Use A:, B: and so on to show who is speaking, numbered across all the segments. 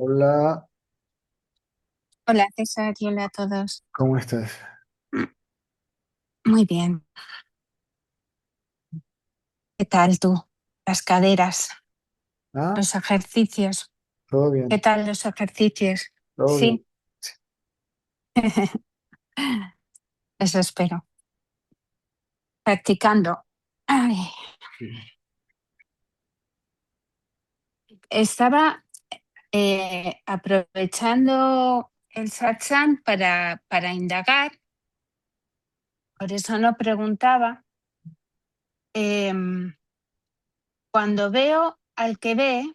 A: Hola,
B: Hola César y hola a todos.
A: ¿cómo estás?
B: Muy bien. ¿Qué tal tú? Las caderas,
A: Ah,
B: los ejercicios.
A: todo
B: ¿Qué
A: bien,
B: tal los ejercicios?
A: todo bien.
B: Sí, eso espero. Practicando. Ay, estaba aprovechando el satsang para indagar, por eso no preguntaba. Em, Cuando veo al que ve,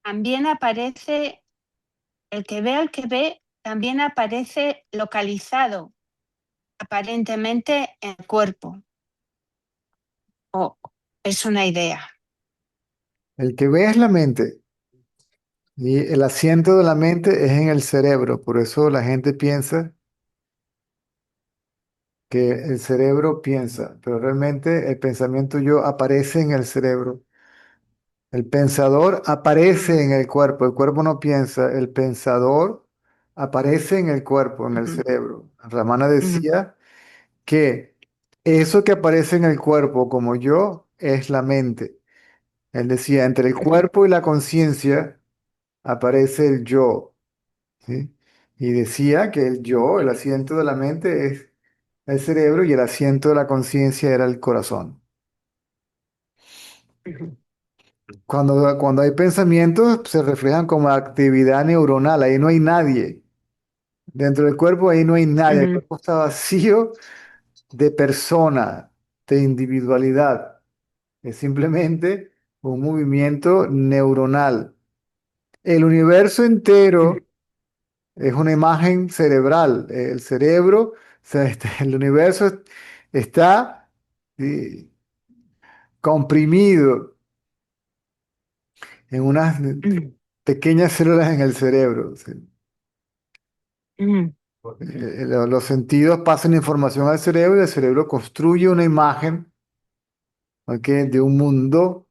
B: también aparece, el que ve al que ve, también aparece localizado aparentemente en el cuerpo, o es una idea.
A: El que ve es la mente y el asiento de la mente es en el cerebro. Por eso la gente piensa que el cerebro piensa, pero realmente el pensamiento yo aparece en el cerebro. El pensador aparece
B: Mm,
A: en el cuerpo no piensa, el pensador aparece en el cuerpo, en el
B: ujú,
A: cerebro. Ramana
B: ujú,
A: decía que eso que aparece en el cuerpo como yo es la mente. Él decía, entre el
B: ujú,
A: cuerpo y la conciencia aparece el yo, ¿sí? Y decía que el yo, el asiento de la mente es el cerebro y el asiento de la conciencia era el corazón.
B: ujú,
A: Cuando hay pensamientos, se reflejan como actividad neuronal, ahí no hay nadie. Dentro del cuerpo, ahí no hay nadie. El
B: ujú,
A: cuerpo está vacío de persona, de individualidad. Es simplemente un movimiento neuronal. El universo
B: ujú,
A: entero es una imagen cerebral. El cerebro, o sea, el universo está sí, comprimido en unas
B: ujú,
A: pequeñas células en el cerebro. Sí.
B: ujú,
A: Los sentidos pasan información al cerebro y el cerebro construye una imagen, ¿ok? De un mundo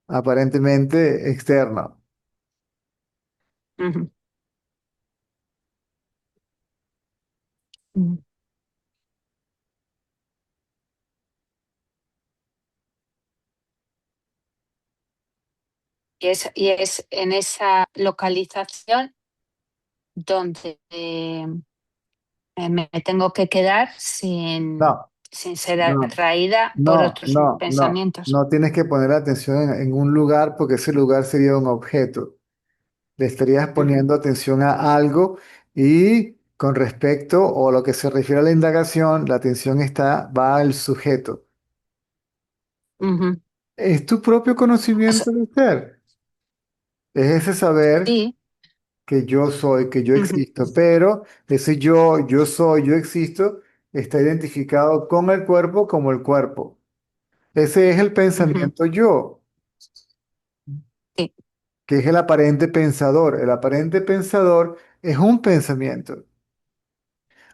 A: aparentemente externo.
B: ujú, ujú. Y es en esa localización donde me tengo que quedar sin,
A: No,
B: sin ser
A: no,
B: atraída por
A: no,
B: otros
A: no, no.
B: pensamientos.
A: No tienes que poner atención en un lugar porque ese lugar sería un objeto. Le estarías
B: Ujú,
A: poniendo atención a algo y con respecto o lo que se refiere a la indagación, la atención va al sujeto.
B: ujú.
A: Es tu propio
B: O sea,
A: conocimiento del ser. Es ese saber
B: sí,
A: que yo soy, que yo
B: ujú,
A: existo, pero ese yo soy, yo existo, está identificado con el cuerpo como el cuerpo. Ese es el
B: ujú,
A: pensamiento yo,
B: sí,
A: que es el aparente pensador. El aparente pensador es un pensamiento.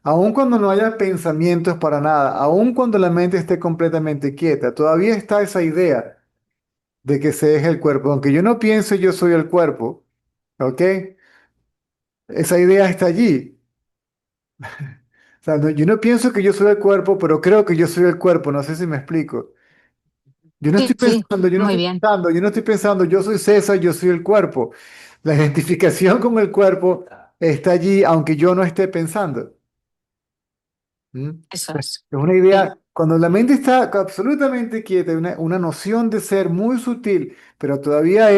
A: Aun cuando no haya pensamientos para nada, aun cuando la mente esté completamente quieta, todavía está esa idea de que ese es el cuerpo. Aunque yo no piense yo soy el cuerpo, ¿ok? Esa idea está allí. O sea, yo no pienso que yo soy el cuerpo, pero creo que yo soy el cuerpo. No sé si me explico.
B: sí, sí, muy bien.
A: Yo no estoy pensando, yo soy César, yo soy el cuerpo. La identificación con el cuerpo está allí, aunque yo no esté pensando. ¿Mm?
B: Eso
A: Es
B: es.
A: una
B: Sí.
A: idea, cuando la mente está absolutamente quieta, una noción de ser muy sutil, pero todavía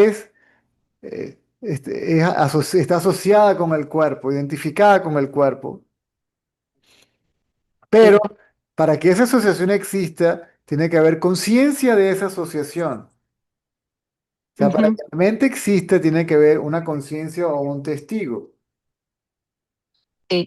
A: está asociada con el cuerpo, identificada con el cuerpo. Pero
B: Sí.
A: para que esa asociación exista, tiene que haber conciencia de esa asociación. O sea, para
B: Ujú,
A: que la mente exista, tiene que haber una conciencia o un testigo.
B: sí.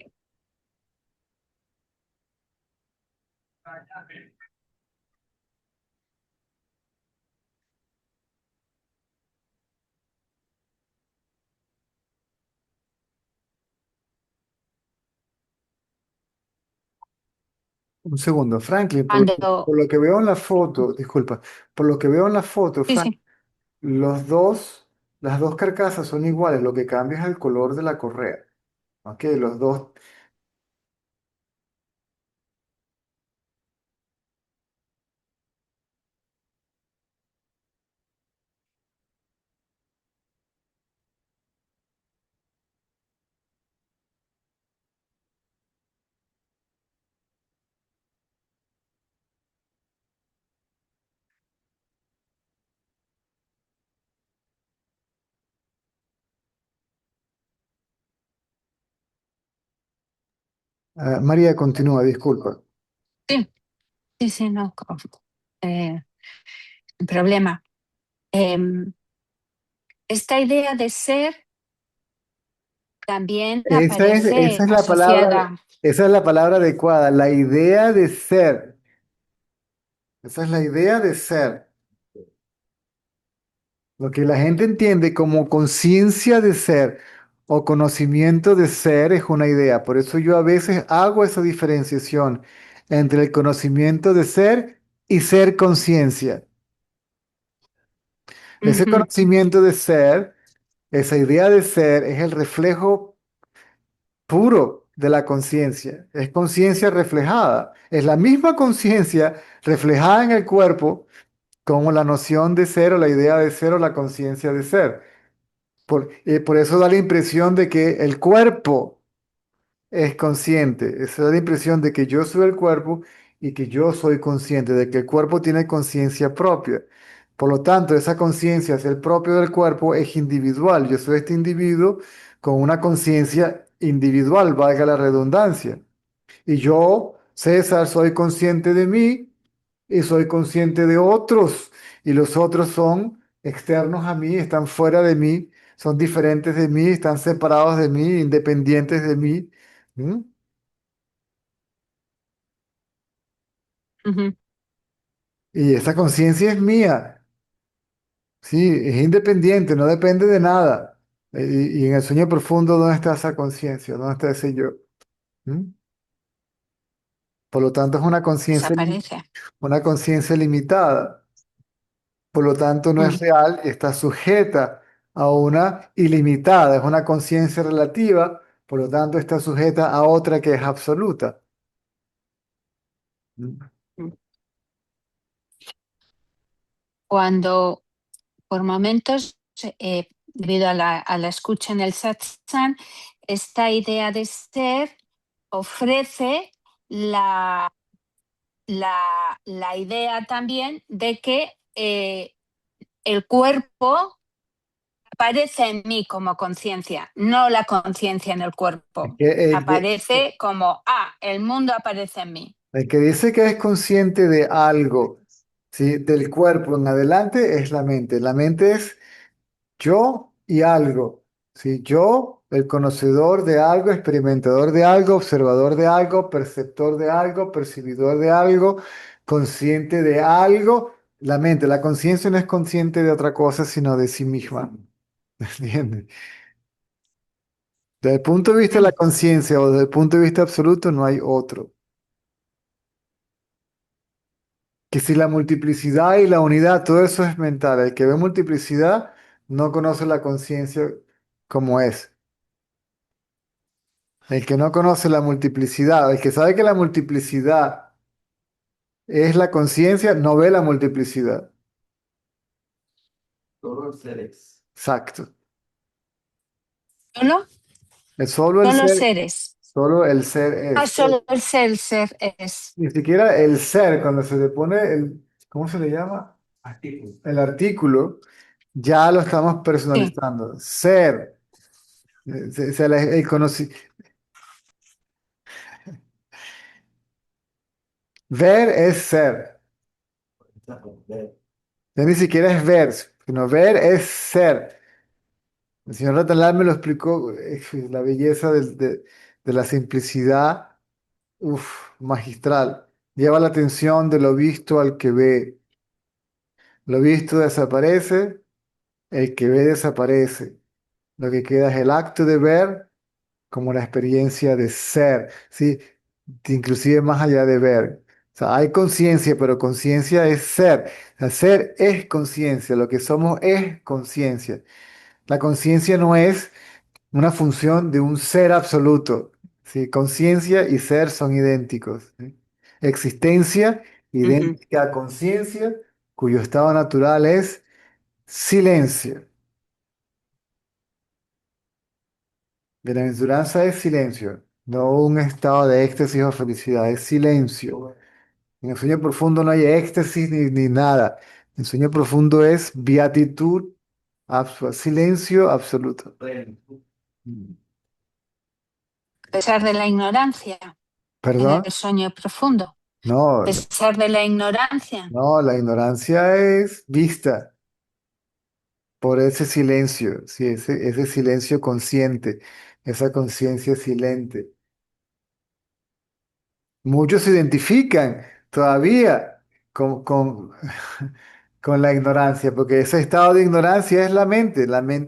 A: Un segundo, Franklin,
B: Cuando,
A: por lo que veo en la foto, disculpa, por lo que veo en la foto,
B: sí,
A: Frank,
B: sí.
A: Los dos, las dos carcasas son iguales, lo que cambia es el color de la correa. Ok, los dos. María, continúa, disculpa.
B: Sí, sí, sí, no. eh, problema. Em, esta idea de ser también
A: Esa
B: aparece
A: es la palabra,
B: asociada.
A: esa es la palabra adecuada, la idea de ser. Esa es la idea de ser. Lo que la gente entiende como conciencia de ser o conocimiento de ser es una idea. Por eso yo a veces hago esa diferenciación entre el conocimiento de ser y ser conciencia. Ese
B: Ujú,
A: conocimiento de ser, esa idea de ser, es el reflejo puro de la conciencia. Es conciencia reflejada. Es la misma conciencia reflejada en el cuerpo como la noción de ser o la idea de ser o la conciencia de ser. Por eso da la impresión de que el cuerpo es consciente. Eso da la impresión de que yo soy el cuerpo y que yo soy consciente, de que el cuerpo tiene conciencia propia. Por lo tanto, esa conciencia, ser propio del cuerpo, es individual. Yo soy este individuo con una conciencia individual, valga la redundancia. Y yo, César, soy consciente de mí y soy consciente de otros. Y los otros son externos a mí, están fuera de mí, son diferentes de mí, están separados de mí, independientes de mí. ¿Mm?
B: ujú.
A: Y esa conciencia es mía, sí, es independiente, no depende de nada. Y en el sueño profundo, ¿dónde está esa conciencia? ¿Dónde está ese yo? ¿Mm? Por lo tanto, es
B: Desaparece.
A: una conciencia limitada. Por lo tanto, no es
B: Mm,
A: real y está sujeta a una ilimitada, es una conciencia relativa, por lo tanto, está sujeta a otra que es absoluta.
B: mm. Cuando por momentos, debido a la escucha en el satsang, esta idea de ser ofrece la, la idea también de que el cuerpo aparece en mí como conciencia, no la conciencia en el cuerpo.
A: Que
B: Aparece como, el mundo aparece en mí.
A: el que dice que es consciente de algo, ¿sí? Del cuerpo en adelante es la mente. La mente es yo y algo, ¿sí? Yo, el conocedor de algo, experimentador de algo, observador de algo, perceptor de algo, percibidor de algo, consciente de algo. La mente, la conciencia no es consciente de otra cosa, sino de sí misma. ¿Entiendes? Desde el punto de vista de la
B: Mm,
A: conciencia o desde el punto de vista absoluto, no hay otro. Que si la multiplicidad y la unidad, todo eso es mental. El que ve multiplicidad no conoce la conciencia como es. El que no conoce la multiplicidad, el que sabe que la multiplicidad es la conciencia, no ve la multiplicidad. Exacto.
B: ¿Solo?
A: Solo el
B: Solo
A: ser,
B: seres.
A: solo el ser es.
B: Solo el ser es.
A: Ni siquiera el ser, cuando se le pone el, ¿cómo se le llama? El artículo, ya lo estamos
B: Sí.
A: personalizando. Ser. El ver es ser. Ya ni siquiera es ver, sino ver es ser. El señor Ratalán me lo explicó, la belleza de la simplicidad, magistral. Lleva la atención de lo visto al que ve. Lo visto desaparece, el que ve desaparece. Lo que queda es el acto de ver como la experiencia de ser, ¿sí? Inclusive más allá de ver. sea, hay conciencia, pero conciencia es ser. O sea, ser es conciencia, lo que somos es conciencia. La conciencia no es una función de un ser absoluto. ¿Sí? Conciencia y ser son idénticos. ¿Sí? Existencia
B: Ujú,
A: idéntica a conciencia, cuyo estado natural es silencio. Bienaventuranza es silencio, no un estado de éxtasis o felicidad, es silencio. En el sueño profundo no hay éxtasis ni nada. El sueño profundo es beatitud, silencio absoluto. Mm.
B: a pesar de la ignorancia en
A: ¿Perdón?
B: el sueño profundo, a
A: No,
B: pesar de la ignorancia.
A: no, la ignorancia es vista por ese silencio, sí, ese silencio consciente, esa conciencia silente. Muchos se identifican todavía con, con la ignorancia, porque ese estado de ignorancia es la mente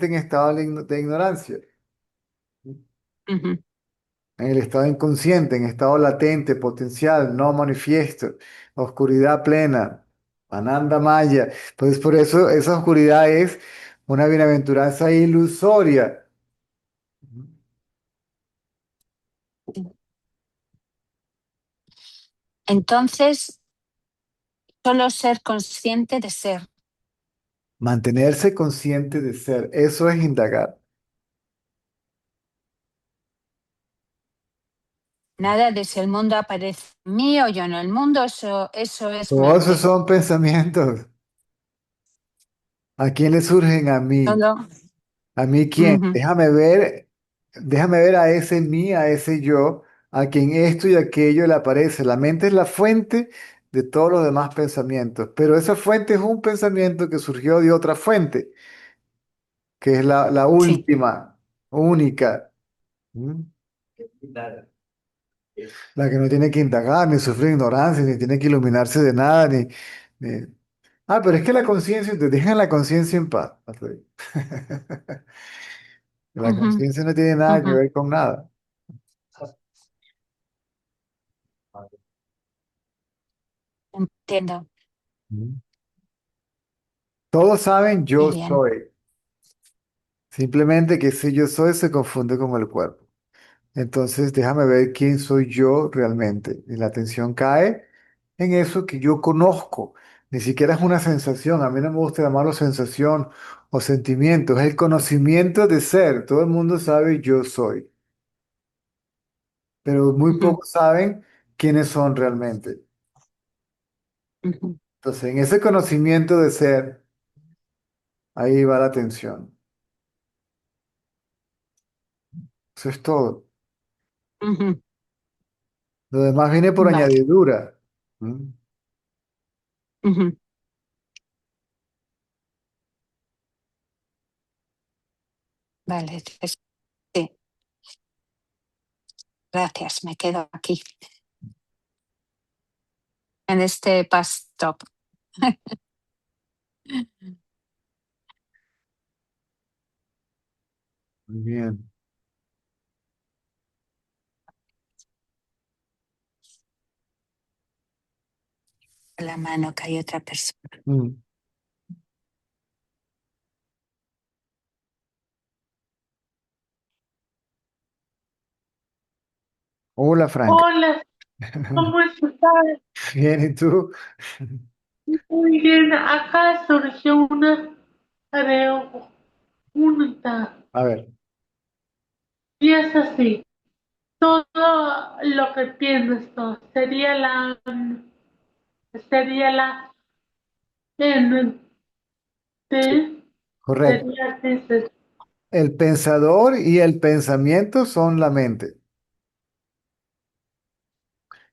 A: en estado de ignorancia,
B: Ujú,
A: en el estado inconsciente, en estado latente, potencial, no manifiesto, oscuridad plena, Ananda Maya. Entonces, por eso esa oscuridad es una bienaventuranza ilusoria.
B: sí. Entonces, solo ser consciente de ser.
A: Mantenerse consciente de ser, eso es indagar.
B: Nada de si el mundo aparece en mí o yo en el mundo, eso es
A: Todos esos
B: mente.
A: son pensamientos. ¿A quién le surgen? A mí.
B: Todo.
A: ¿A mí quién?
B: Ujú,
A: Déjame ver a ese mí, a ese yo, a quien esto y aquello le aparece. La mente es la fuente de todos los demás pensamientos, pero esa fuente es un pensamiento que surgió de otra fuente, que es la
B: sí.
A: última, única, ¿m? La que no tiene que indagar, ni sufrir ignorancia, ni tiene que iluminarse de nada, ni- Ah, pero es que la conciencia, te dejan la conciencia en paz. La
B: Ujú,
A: conciencia no tiene nada que
B: ujú,
A: ver con nada.
B: entiendo.
A: Mm. Todos saben
B: Muy
A: yo
B: bien.
A: soy. Simplemente que ese yo soy se confunde con el cuerpo. Entonces déjame ver quién soy yo realmente. Y la atención cae en eso que yo conozco. Ni siquiera es una sensación. A mí no me gusta llamarlo sensación o sentimiento. Es el conocimiento de ser. Todo el mundo sabe yo soy. Pero muy
B: Ujú,
A: pocos saben quiénes son realmente.
B: ujú,
A: Entonces, en ese conocimiento de ser, ahí va la atención. Eso es todo.
B: ujú.
A: Lo demás viene por
B: Vale.
A: añadidura. ¿Mm?
B: Ujú. Vale. Sí. Gracias. Me quedo aquí, en este bus stop.
A: Muy bien.
B: La mano que hay otra persona.
A: Mm. Hola, Frank.
C: Hola, ¿cómo estás?
A: Bien, ¿y tú?
C: Muy bien, acá surgió una pregunta.
A: A ver,
C: Y es así, todo lo que piensas sería la mente,
A: sí, correcto.
C: sería ese.
A: El pensador y el pensamiento son la mente.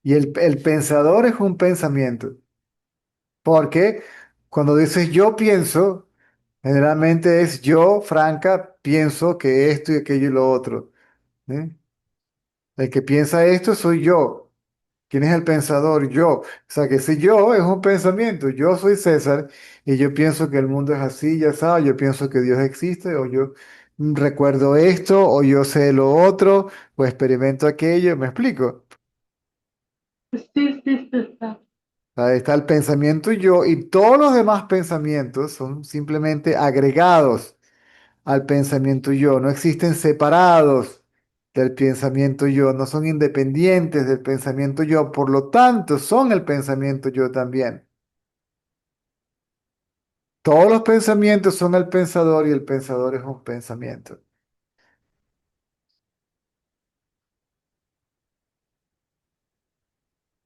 A: Y el pensador es un pensamiento. Porque cuando dices yo pienso, generalmente es yo, Franca, pienso que esto y aquello y lo otro. ¿Eh? El que piensa esto soy yo. ¿Quién es el pensador? Yo. O sea que ese yo es un pensamiento. Yo soy César y yo pienso que el mundo es así, ya sabes. Yo pienso que Dios existe o yo recuerdo esto o yo sé lo otro o experimento aquello. ¿Me explico?
C: Sí, sí, sí, sí.
A: Ahí está el pensamiento yo y todos los demás pensamientos son simplemente agregados al pensamiento yo, no existen separados del pensamiento yo, no son independientes del pensamiento yo, por lo tanto son el pensamiento yo también. Todos los pensamientos son el pensador y el pensador es un pensamiento.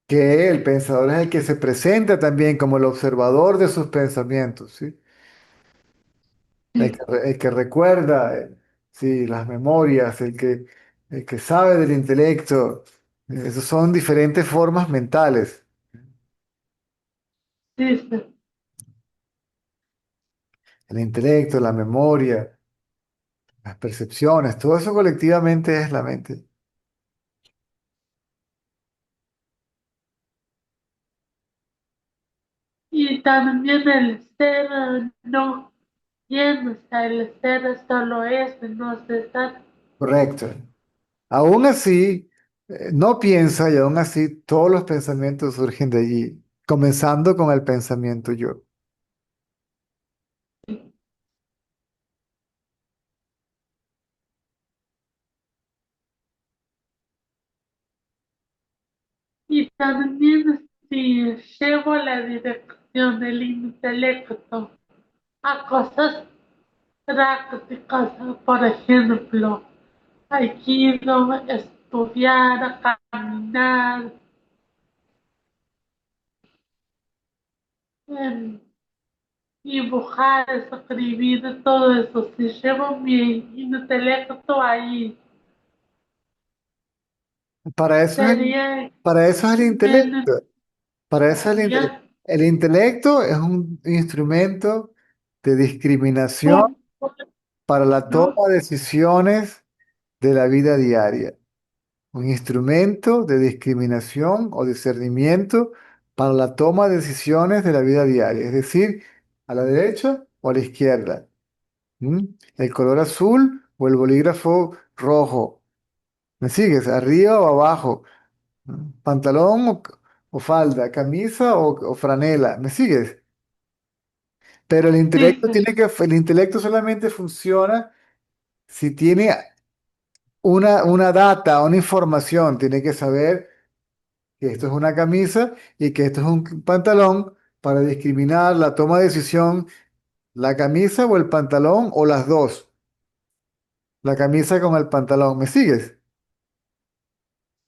A: Que el pensador es el que se presenta también como el observador de sus pensamientos, ¿sí?
C: Sí,
A: El que recuerda, sí, las memorias, el que sabe del intelecto. Esas son diferentes formas mentales.
C: sí, sí.
A: El intelecto, la memoria, las percepciones, todo eso colectivamente es la mente.
C: Y también el ser no piensa, el ser solo es, no se está.
A: Correcto. Aún así, no piensa y aún así todos los pensamientos surgen de allí, comenzando con el pensamiento yo.
C: Y también si llevo la dirección del intelecto a cosas prácticas, por ejemplo, aikido, estudiar, caminar, em, dibujar, escribir, todo eso. Si llevo mi intelecto ahí,
A: Para eso es
C: sería
A: para eso es el
C: menos
A: intelecto. Para eso
C: ya
A: el intelecto es un instrumento de discriminación
C: un,
A: para la
C: ¿no?
A: toma de decisiones de la vida diaria. Un instrumento de discriminación o discernimiento para la toma de decisiones de la vida diaria, es decir, a la derecha o a la izquierda. ¿Mm? El color azul o el bolígrafo rojo. ¿Me sigues? ¿Arriba o abajo? ¿Mm? ¿Pantalón o falda? ¿Camisa o franela? ¿Me sigues? Pero
C: Sí, sí,
A: el intelecto solamente funciona si tiene una data, una información. Tiene que saber que esto es una camisa y que esto es un pantalón para discriminar la toma de decisión, la camisa o el pantalón o las dos. La camisa con el pantalón. ¿Me sigues?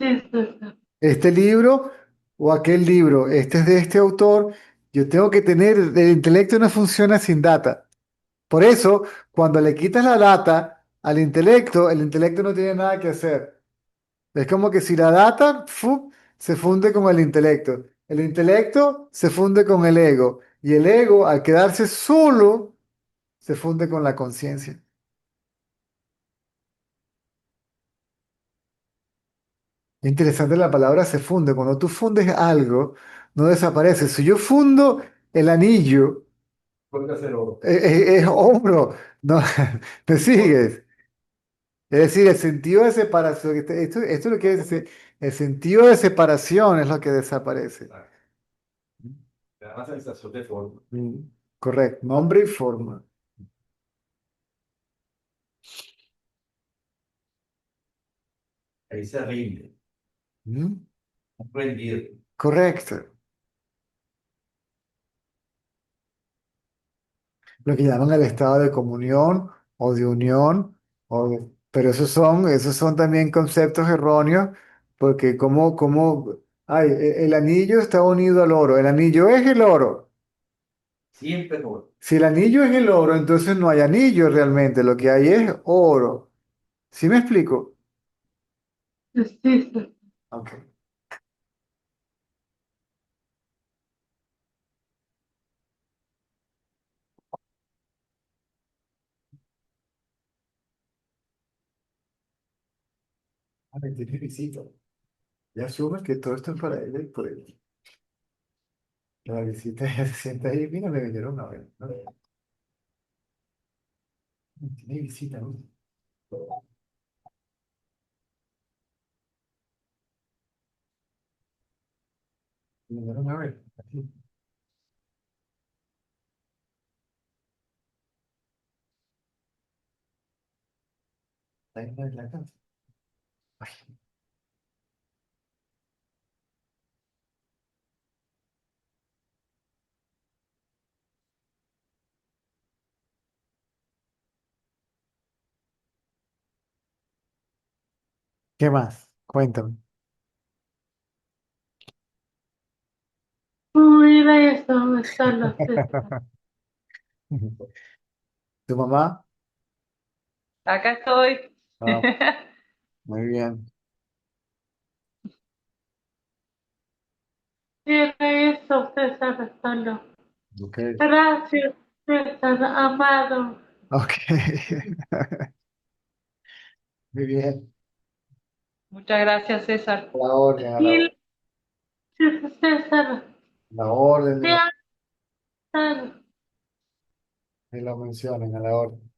C: sí, sí, sí.
A: Este libro o aquel libro, este es de este autor. Yo tengo que tener, el intelecto no funciona sin data. Por eso, cuando le quitas la data al intelecto, el intelecto no tiene nada que hacer. Es como que si la data se funde con el intelecto se funde con el ego y el ego, al quedarse solo, se funde con la conciencia. Es interesante la palabra se funde. Cuando tú fundes algo, no desaparece. Si yo fundo el anillo, es oro. No, ¿me sigues? Es decir, el sentido de separación, esto es lo que es, el sentido de separación es lo que desaparece. Mm, correcto, nombre y forma. Mm, correcto. Lo que llaman el estado de comunión o de unión, pero esos son también conceptos erróneos, porque ay, el anillo está unido al oro, el anillo es el oro. Si el anillo es el oro, entonces no hay anillo realmente, lo que hay es oro. ¿Sí me explico?
C: Sí, sí, sí.
A: Ok. A ver, tiene visita. Ya asumes que todo esto es para ella y por él. La visita ya se sienta ahí, mira, me vinieron a ver. ¿No? Tiene visita, ¿no? Me vinieron a ver. Ahí no es la casa. Ay, ¿qué más? Cuéntame.
C: Mira eso, están los César.
A: ¿Tu mamá?
D: Acá estoy.
A: Ah, muy bien.
C: Mira eso, César, están los.
A: Ok.
C: Gracias, César, amado.
A: Ok. Muy bien.
D: Muchas gracias, César.
A: A la orden, a la
C: Y
A: orden.
C: César,
A: La orden,
C: te amo.
A: ni lo mencionen, a la orden.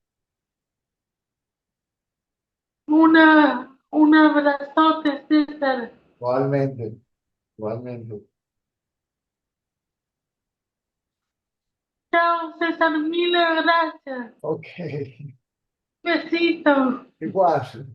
C: Un abrazote, César.
A: Igualmente, igualmente.
C: Chao, César, mil gracias.
A: Ok.
C: Besito.
A: Igual.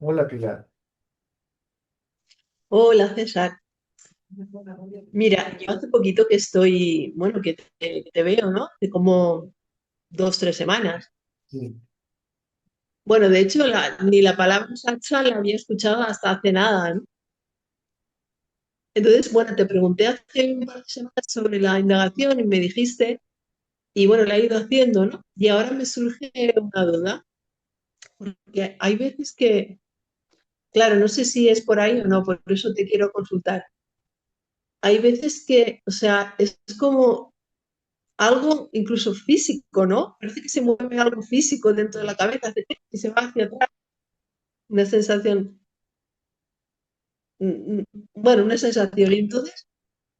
A: Hola, Pilar.
E: Hola César, mira, yo hace poquito que estoy, bueno, que te veo, ¿no? De como 2, 3 semanas.
A: Sí.
E: Bueno, de hecho, ni la palabra salsa la había escuchado hasta hace nada, ¿no? Entonces, bueno, te pregunté hace un par de semanas sobre la indagación y me dijiste, y bueno, la he ido haciendo, ¿no? Y ahora me surge una duda, porque hay veces que, claro, no sé si es por ahí o no, por eso te quiero consultar. Hay veces que, o sea, es como algo incluso físico, ¿no? Parece que se mueve algo físico dentro de la cabeza hace tic y se va hacia atrás. Una sensación, bueno, una sensación. Y entonces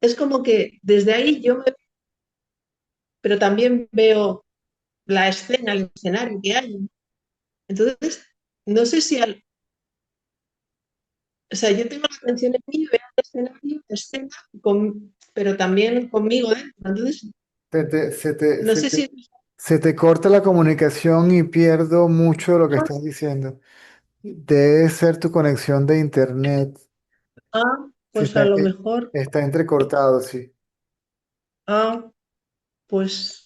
E: es como que desde ahí pero también veo la escena, el escenario que hay. Entonces, no sé si, o sea, yo tengo la atención en mí, veo el escenario, la escena, pero también conmigo dentro. Entonces,
A: Se te, se te,
E: no
A: se
E: sé
A: te,
E: si,
A: se te corta la comunicación y pierdo mucho de lo que estás diciendo. Debe ser tu conexión de internet. Si
E: pues a
A: está,
E: lo mejor,
A: está entrecortado, sí.
E: ah, pues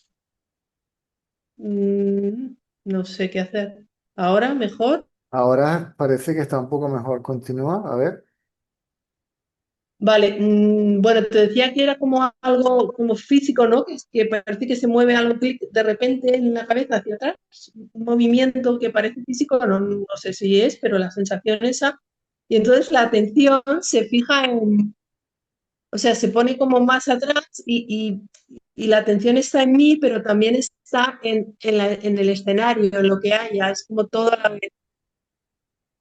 E: Mm, no sé qué hacer. Ahora mejor.
A: Ahora parece que está un poco mejor. Continúa, a ver.
E: Vale, bueno, te decía que era como algo como físico, ¿no? Que parece que se mueve algo clic de repente en la cabeza hacia atrás, un movimiento que parece físico, no sé si es, pero la sensación esa. Y entonces la atención se fija en, o sea, se pone como más atrás y la atención está en mí, pero también está en el escenario, en lo que haya, es como todo a la vez.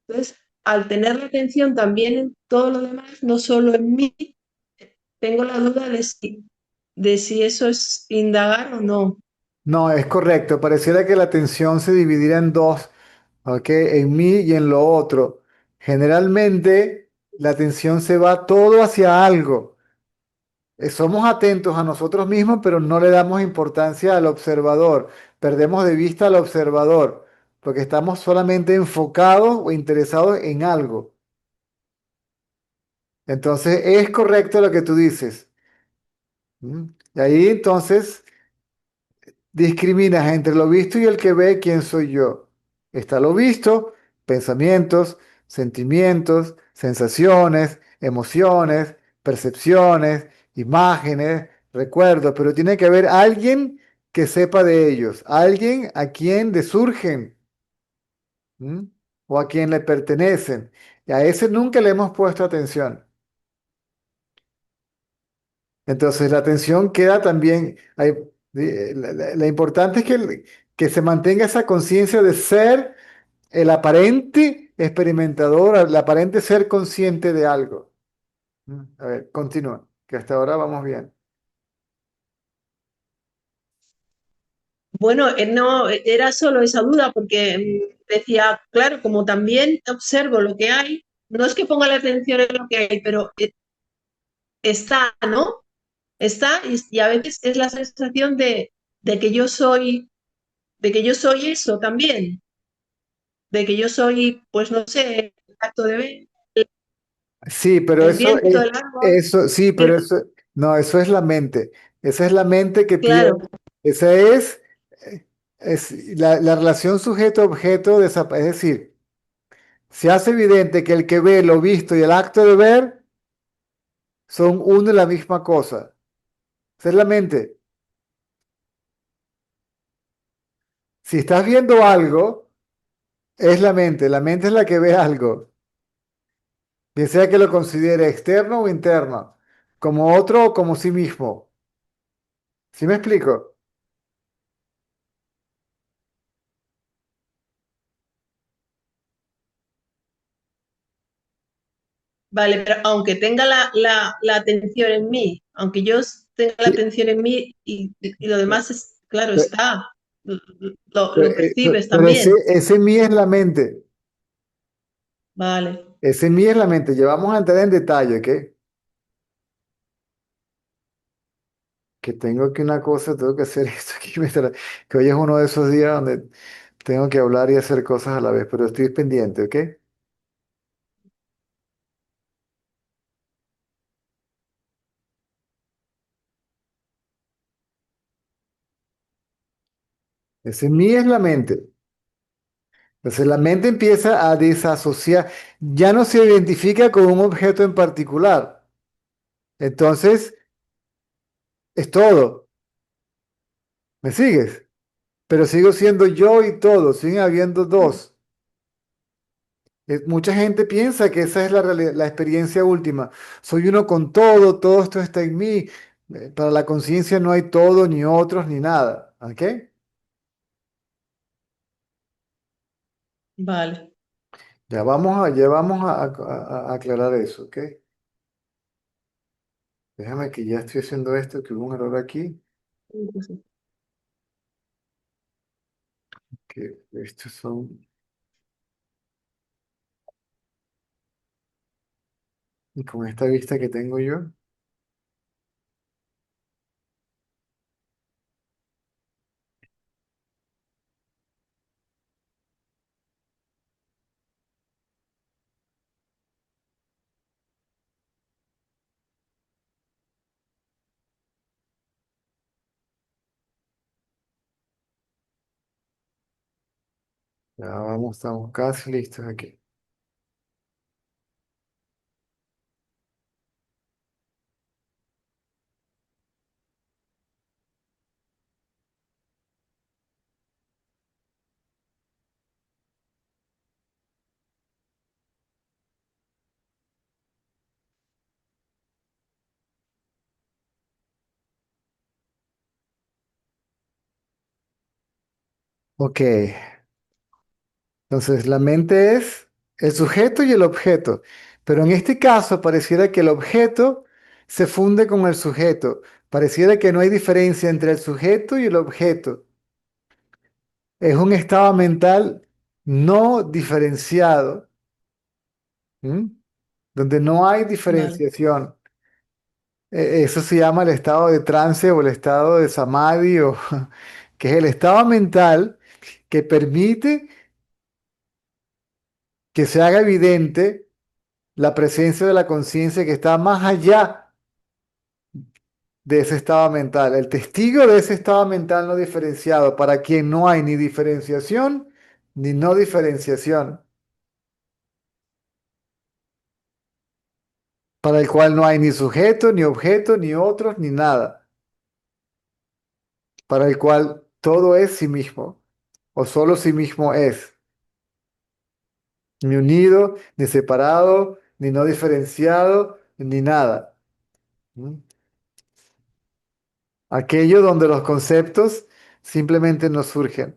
E: Entonces, al tener la atención también en todo lo demás, no solo en mí, tengo la duda de si eso es indagar o no.
A: No, es correcto. Pareciera que la atención se dividiera en dos, ¿ok? En mí y en lo otro. Generalmente, la atención se va todo hacia algo. Somos atentos a nosotros mismos, pero no le damos importancia al observador. Perdemos de vista al observador, porque estamos solamente enfocados o interesados en algo. Entonces, es correcto lo que tú dices. ¿Mm? Y ahí entonces discriminas entre lo visto y el que ve quién soy yo. Está lo visto, pensamientos, sentimientos, sensaciones, emociones, percepciones, imágenes, recuerdos, pero tiene que haber alguien que sepa de ellos, alguien a quien le surgen, ¿m? O a quien le pertenecen. Y a ese nunca le hemos puesto atención. Entonces la atención queda también, la importante es que se mantenga esa conciencia de ser el aparente experimentador, el aparente ser consciente de algo. A ver, continúa, que hasta ahora vamos bien.
E: Bueno, no, era solo esa duda porque decía, claro, como también observo lo que hay, no es que ponga la atención en lo que hay, pero está, ¿no? Está y a veces es la sensación de que yo soy, de que yo soy eso también, de que yo soy, pues no sé, el acto de ver,
A: Sí, pero
E: el viento, el árbol,
A: eso, sí, pero
E: pero
A: eso, no, eso es la mente. Esa es la mente que pierde.
E: claro,
A: Esa eh, es la relación sujeto-objeto, es decir, se hace evidente que el que ve lo visto y el acto de ver son una y la misma cosa. Esa es la mente. Si estás viendo algo, es la mente. La mente es la que ve algo, bien sea que lo considere externo o interno, como otro o como sí mismo. ¿Sí me explico?
E: vale, pero aunque tenga la atención en mí, aunque yo tenga la
A: Sí,
E: atención en mí y lo demás es, claro,
A: pe-
E: está, lo percibes
A: pero
E: también,
A: ese mí es la mente.
E: vale.
A: Ese mí es la mente. Llevamos a entrar en detalle, ¿ok? Que tengo aquí una cosa, tengo que hacer esto aquí, que hoy es uno de esos días donde tengo que hablar y hacer cosas a la vez, pero estoy pendiente, ¿ok? Ese mí es la mente. Entonces la mente empieza a desasociar, ya no se identifica con un objeto en particular. Entonces es todo. ¿Me sigues? Pero sigo siendo yo y todo, siguen habiendo dos. Mucha gente piensa que esa es la experiencia última. Soy uno con todo, todo esto está en mí. Para la conciencia no hay todo, ni otros, ni nada. ¿Ok?
E: Vale.
A: Ya vamos a aclarar eso, ¿ok? Déjame que ya estoy haciendo esto, que hubo un error aquí. Que estos son, y con esta vista que tengo yo, ya vamos, estamos casi listos aquí. Ok, entonces la mente es el sujeto y el objeto, pero en este caso pareciera que el objeto se funde con el sujeto, pareciera que no hay diferencia entre el sujeto y el objeto. Es un estado mental no diferenciado, ¿m? Donde no hay
E: Vale.
A: diferenciación. Eso se llama el estado de trance o el estado de samadhi, o, que es el estado mental que permite que se haga evidente la presencia de la conciencia que está más allá de ese estado mental. El testigo de ese estado mental no diferenciado, para quien no hay ni diferenciación ni no diferenciación, para el cual no hay ni sujeto, ni objeto, ni otros, ni nada, para el cual todo es sí mismo, o solo sí mismo es, ni unido, ni separado, ni no diferenciado, ni nada. ¿Mm? Aquello donde los conceptos simplemente no surgen,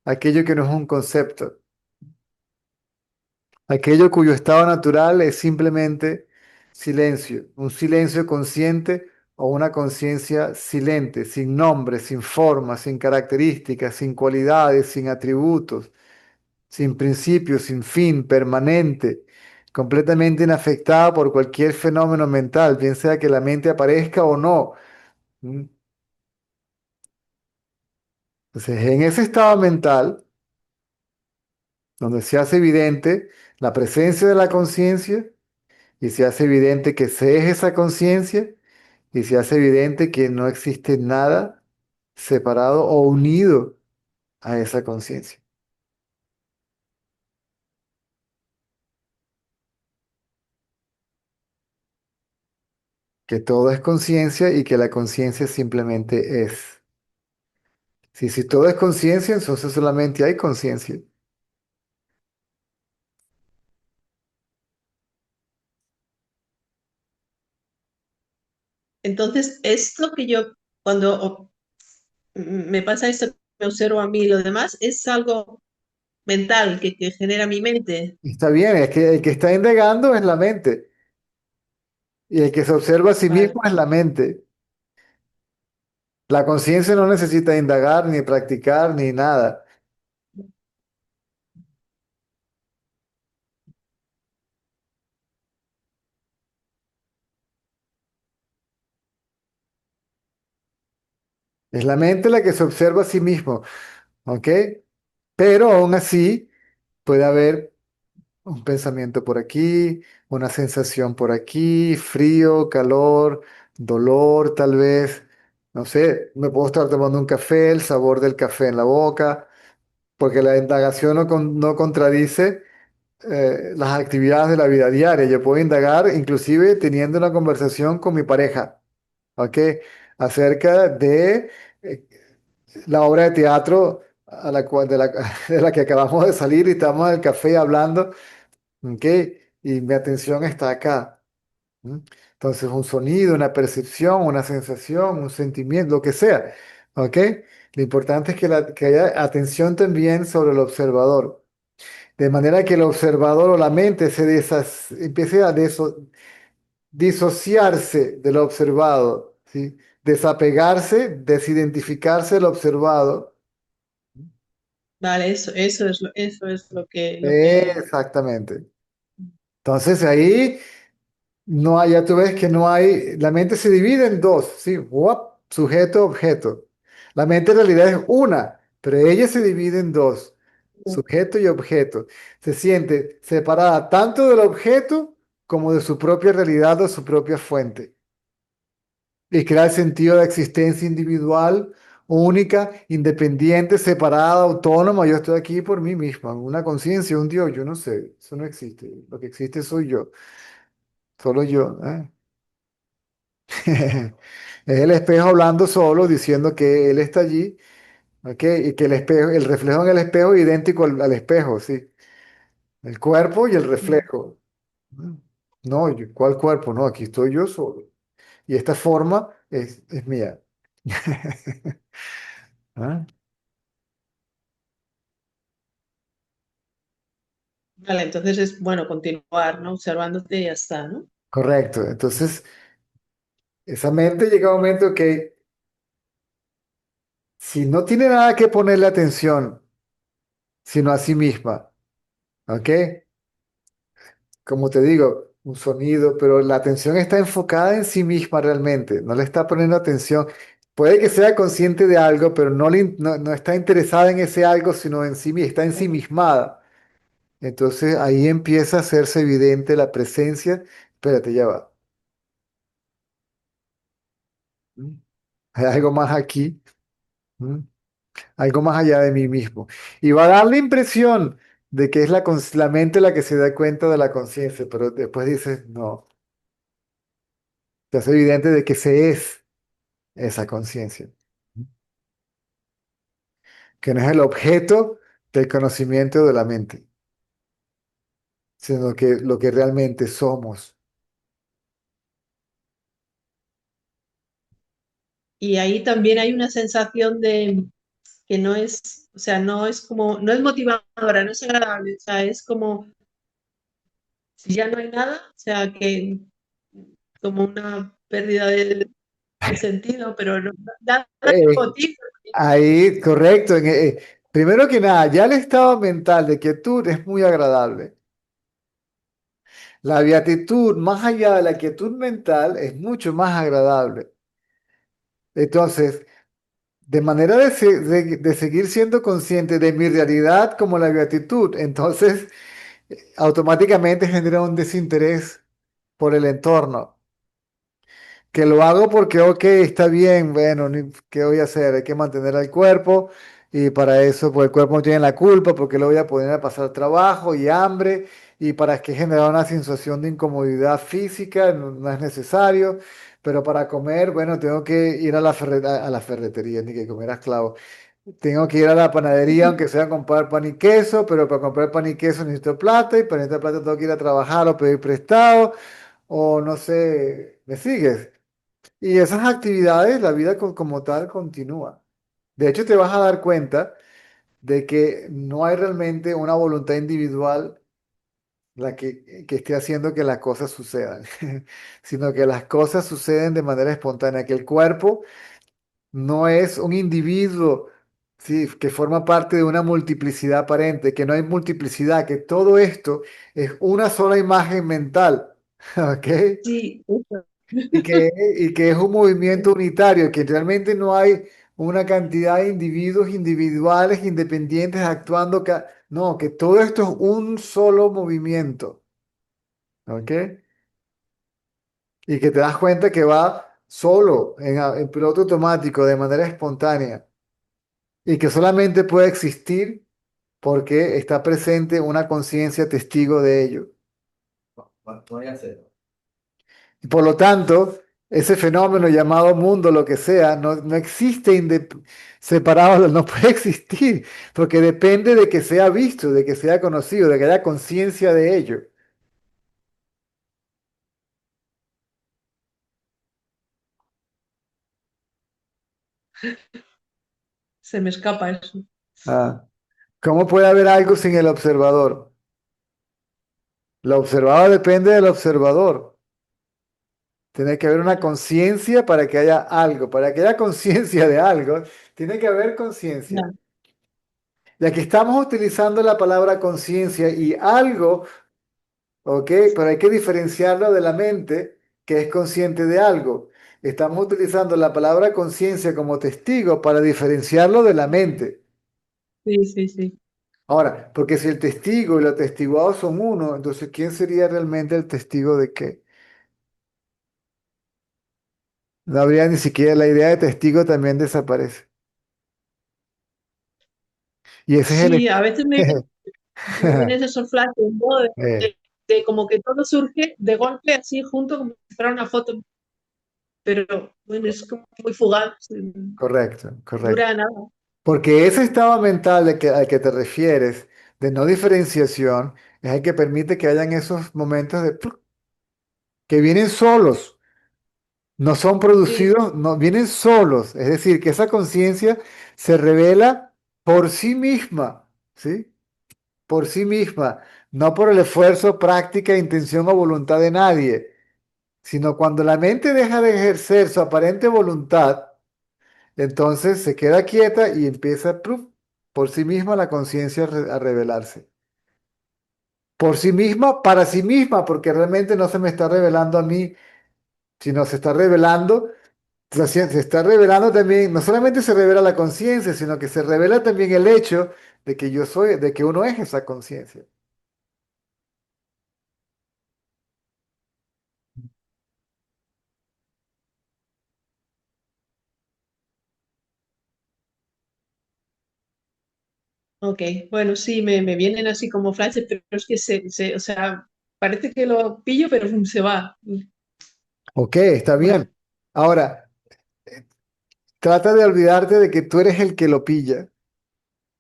A: aquello que no es un concepto, aquello cuyo estado natural es simplemente silencio, un silencio consciente o una conciencia silente, sin nombre, sin forma, sin características, sin cualidades, sin atributos, sin principio, sin fin, permanente, completamente inafectada por cualquier fenómeno mental, bien sea que la mente aparezca o no. ¿Mm? Entonces, en ese estado mental, donde se hace evidente la presencia de la conciencia y se hace evidente que se es esa conciencia y se hace evidente que no existe nada separado o unido a esa conciencia, que todo es conciencia y que la conciencia simplemente es. Si todo es conciencia, entonces solamente hay conciencia.
E: Entonces, es lo que yo, cuando me pasa esto, me observo a mí y lo demás, es algo mental que genera mi mente.
A: Está bien, es que el que está indagando es la mente y el que se observa a sí
E: Vale,
A: mismo es la mente. La conciencia no necesita indagar, ni practicar, ni nada. Es la mente la que se observa a sí mismo, ¿ok? Pero aún así puede haber un pensamiento por aquí, una sensación por aquí, frío, calor, dolor tal vez. No sé, me puedo estar tomando un café, el sabor del café en la boca, porque la indagación no contradice las actividades de la vida diaria. Yo puedo indagar inclusive teniendo una conversación con mi pareja, ¿ok? Acerca de eh, la obra de teatro de la que acabamos de salir y estamos en el café hablando, ¿ok? Y mi atención está acá. ¿Mm? Entonces, un sonido, una percepción, una sensación, un sentimiento, lo que sea, ¿ok? Lo importante es que haya atención también sobre el observador. De manera que el observador o la mente empiece a disociarse de lo observado, ¿sí? Desapegarse, desidentificarse del observado.
E: vale, eso es lo que,
A: Exactamente. Entonces ahí no hay, ya tú ves que no hay, la mente se divide en dos, ¿sí? Uap, sujeto, objeto. La mente en realidad es una, pero ella se divide en dos, sujeto y objeto. Se siente separada tanto del objeto como de su propia realidad o su propia fuente. Y crea el sentido de existencia individual, única, independiente, separada, autónoma. Yo estoy aquí por mí misma, una conciencia, un Dios, yo no sé, eso no existe. Lo que existe soy yo, solo yo. ¿Eh? Es el espejo hablando solo, diciendo que él está allí, ¿ok? Y que el espejo, el reflejo en el espejo es idéntico al espejo, sí. El cuerpo y el reflejo. No, ¿cuál cuerpo? No, aquí estoy yo solo. Y esta forma es mía. ¿Ah?
E: Vale, entonces es bueno continuar, ¿no? Observándote y ya está, ¿no?
A: Correcto. Entonces, esa mente llega a un momento que si no tiene nada que ponerle atención, sino a sí misma, ¿ok? Como te digo, un sonido, pero la atención está enfocada en sí misma realmente, no le está poniendo atención. Puede que sea consciente de algo, pero no está interesada en ese algo, sino en sí misma, está ensimismada. Entonces ahí empieza a hacerse evidente la presencia. Espérate, ya va. ¿Mm? Hay algo más aquí, ¿mm? Algo más allá de mí mismo. Y va a dar la impresión de que es la mente la que se da cuenta de la conciencia, pero después dices, no, se hace evidente de que se es esa conciencia, que no es el objeto del conocimiento de la mente, sino que lo que realmente somos.
E: Y ahí también hay una sensación de que no es, o sea, no es como, no es motivadora, no es agradable, o sea, es como si ya no hay nada, o sea, que como una pérdida de sentido, pero no, nada
A: Eh,
E: negativo.
A: Ahí, correcto. Primero que nada, ya el estado mental de quietud es muy agradable. La beatitud, más allá de la quietud mental, es mucho más agradable. Entonces, de manera de seguir siendo consciente de mi realidad como la beatitud, entonces automáticamente genera un desinterés por el entorno. Que lo hago porque, ok, está bien, bueno, ¿qué voy a hacer? Hay que mantener al cuerpo y para eso, pues el cuerpo no tiene la culpa porque lo voy a poner a pasar trabajo y hambre y para que generar una sensación de incomodidad física, no es necesario, pero para comer, bueno, tengo que ir a a la ferretería, ni que comer a esclavo. Tengo que ir a la panadería, aunque sea a comprar pan y queso, pero para comprar pan y queso necesito plata y para necesitar plata tengo que ir a trabajar o pedir prestado o no sé, ¿me sigues? Y esas actividades, la vida como tal continúa. De hecho, te vas a dar cuenta de que no hay realmente una voluntad individual que esté haciendo que las cosas sucedan, sino que las cosas suceden de manera espontánea, que el cuerpo no es un individuo, sí, que forma parte de una multiplicidad aparente, que no hay multiplicidad, que todo esto es una sola imagen mental, ¿ok?
E: Sí, eso.
A: Y que es un movimiento unitario, que realmente no hay una cantidad de individuos individuales independientes actuando. No, que todo esto es un solo movimiento, ¿ok? Y que te das cuenta que va solo, en piloto automático, de manera espontánea, y que solamente puede existir porque está presente una conciencia testigo de ello. Y por lo tanto, ese fenómeno llamado mundo, lo que sea, no existe separado, no puede existir, porque depende de que sea visto, de que sea conocido, de que haya conciencia de ello.
E: Se me escapa eso.
A: Ah, ¿cómo puede haber algo sin el observador? Lo observado depende del observador. Tiene que haber una conciencia para que haya algo. Para que haya conciencia de algo, tiene que haber conciencia.
E: Ya,
A: Ya que estamos utilizando la palabra conciencia y algo. ¿Ok? Pero hay que diferenciarlo de la mente que es consciente de algo. Estamos utilizando la palabra conciencia como testigo para diferenciarlo de la mente.
E: sí, sí, sí.
A: Ahora, porque si el testigo y lo atestiguado son uno, entonces ¿quién sería realmente el testigo de qué? No habría ni siquiera la idea de testigo también desaparece. Y ese es el...
E: Sí, a veces me vienes esos flashes, ¿no?
A: Eh,
E: De como que todo surge de golpe así junto como si fuera una foto, pero bueno, es como muy fugaz,
A: correcto, correcto.
E: dura nada.
A: Porque ese estado mental al que te refieres, de no diferenciación, es el que permite que hayan esos momentos de que vienen solos, no son
E: Sí,
A: producidos, no vienen solos. Es decir, que esa conciencia se revela por sí misma, ¿sí? por sí misma, no por el esfuerzo, práctica, intención o voluntad de nadie, sino cuando la mente deja de ejercer su aparente voluntad, entonces se queda quieta y empieza por sí misma la conciencia a revelarse. Por sí misma, para sí misma, porque realmente no se me está revelando a mí, sino se está revelando, se está revelando también, no solamente se revela la conciencia, sino que se revela también el hecho de que yo soy, de que uno es esa conciencia.
E: Ok, bueno, sí, me vienen así como flashes, pero es que o sea, parece que lo pillo, pero se va.
A: Ok, está
E: Bueno,
A: bien. Ahora, trata de olvidarte de que tú eres el que lo pilla,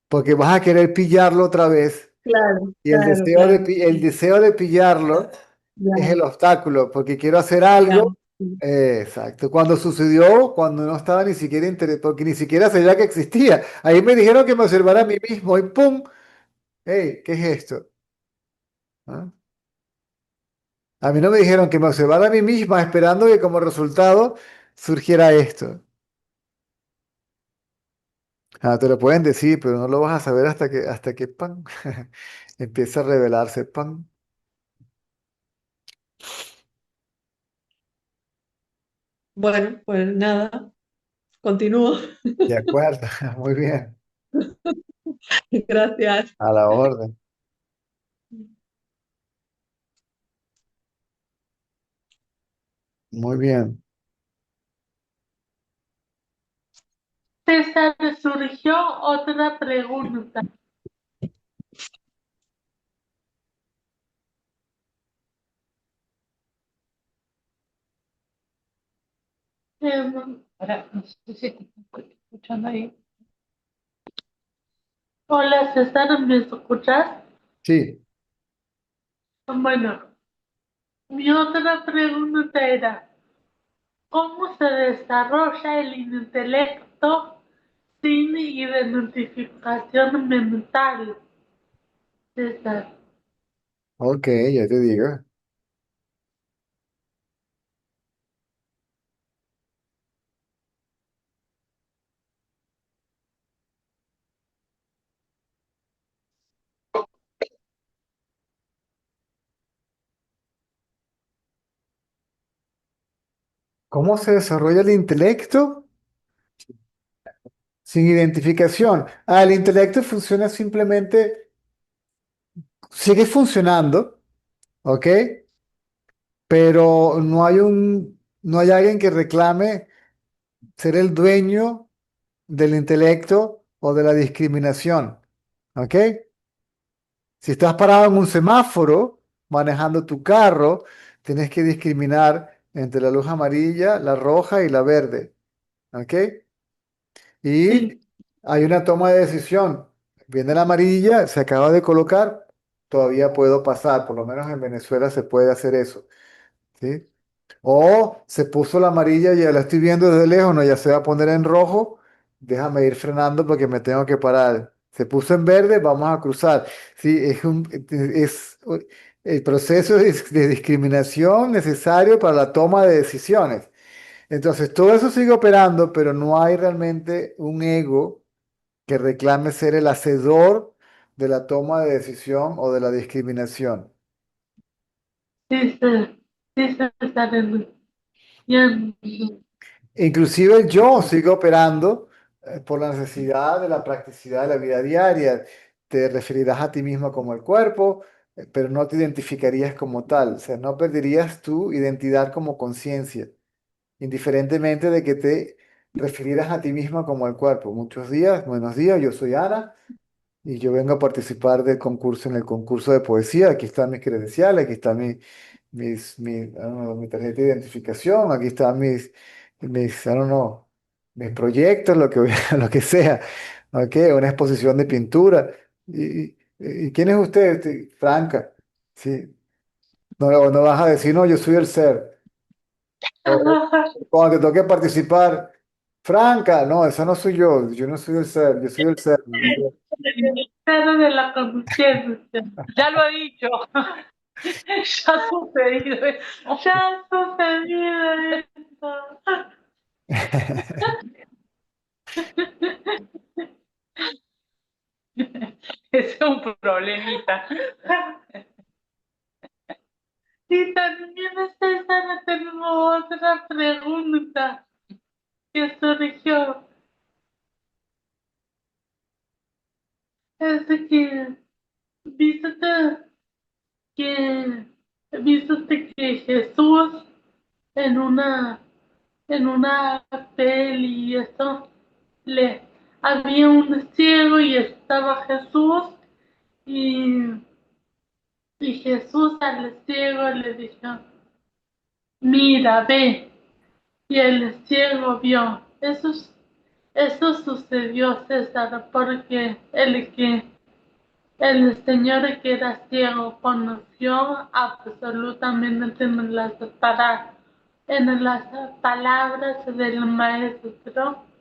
A: porque vas a querer pillarlo otra vez.
E: claro,
A: Y
E: claro, claro.
A: el deseo de pillarlo
E: Ya,
A: es el obstáculo, porque quiero hacer
E: ya,
A: algo.
E: sí.
A: Exacto. Cuando sucedió, cuando no estaba ni siquiera interesado, porque ni siquiera sabía que existía. Ahí me dijeron que me observara a mí mismo y ¡pum! ¡Hey! ¿Qué es esto? ¿Ah? A mí no me dijeron que me observara a mí misma esperando que como resultado surgiera esto. Ah, te lo pueden decir, pero no lo vas a saber hasta que ¡pam! Empieza a revelarse, ¡pam!
E: Bueno, pues nada, continúo.
A: De acuerdo, muy bien,
E: Gracias.
A: a la orden, muy bien.
C: César, surgió otra pregunta. Em,
D: Ahora, no sé si te estoy escuchando ahí.
C: Hola César, ¿me escuchas?
A: Sí.
C: Bueno, mi otra pregunta era, ¿cómo se desarrolla el intelecto sin identificación mental, César?
A: Ok, ya te digo. ¿Cómo se desarrolla el intelecto sin identificación? Ah, el intelecto funciona simplemente, sigue funcionando, ¿ok? Pero no hay alguien que reclame ser el dueño del intelecto o de la discriminación, ¿ok? Si estás parado en un semáforo manejando tu carro, tienes que discriminar entre la luz amarilla, la roja y la verde, ¿ok?
C: Sí,
A: Y hay una toma de decisión. Viene la amarilla, se acaba de colocar, todavía puedo pasar. Por lo menos en Venezuela se puede hacer eso, ¿sí? O se puso la amarilla, ya la estoy viendo desde lejos, no, ya se va a poner en rojo. Déjame ir frenando porque me tengo que parar. Se puso en verde, vamos a cruzar. Sí, es el proceso de discriminación necesario para la toma de decisiones. Entonces, todo eso sigue operando, pero no hay realmente un ego que reclame ser el hacedor de la toma de decisión o de la discriminación.
C: sí, sí, César, entiendo.
A: Inclusive el yo sigue operando por la necesidad de la practicidad de la vida diaria. Te referirás a ti mismo como el cuerpo, pero no te identificarías como tal. O sea, no perderías tu identidad como conciencia, indiferentemente de que te refirieras a ti mismo como el cuerpo. Muchos días, buenos días, yo soy Ana. Y yo vengo a participar del concurso en el concurso de poesía. Aquí están mis credenciales, aquí está I don't know, mi tarjeta de identificación, aquí están I don't know, mis proyectos, lo que, lo que sea. ¿Ok? Una exposición de pintura. ¿Y quién es usted? Franca. Sí. No, no vas a decir, no, yo soy el ser. O cuando te toque participar, Franca, no, esa no soy yo no soy el ser, yo soy el ser.
C: Cero de la conciencia.
D: Ya lo he dicho. Ya ha sucedido eso.
C: Ya ha sucedido esto.
D: Ese es un problemita.
C: Y también César, tengo otra pregunta que surgió. Es de que, vístete que, vístete que Jesús en una, en una peli y eso, le, había un ciego y estaba Jesús y, y Jesús al ciego le dijo, mira, ve. Y el ciego vio. Eso sucedió, César, porque el señor que era ciego conoció absolutamente en las palabras del maestro.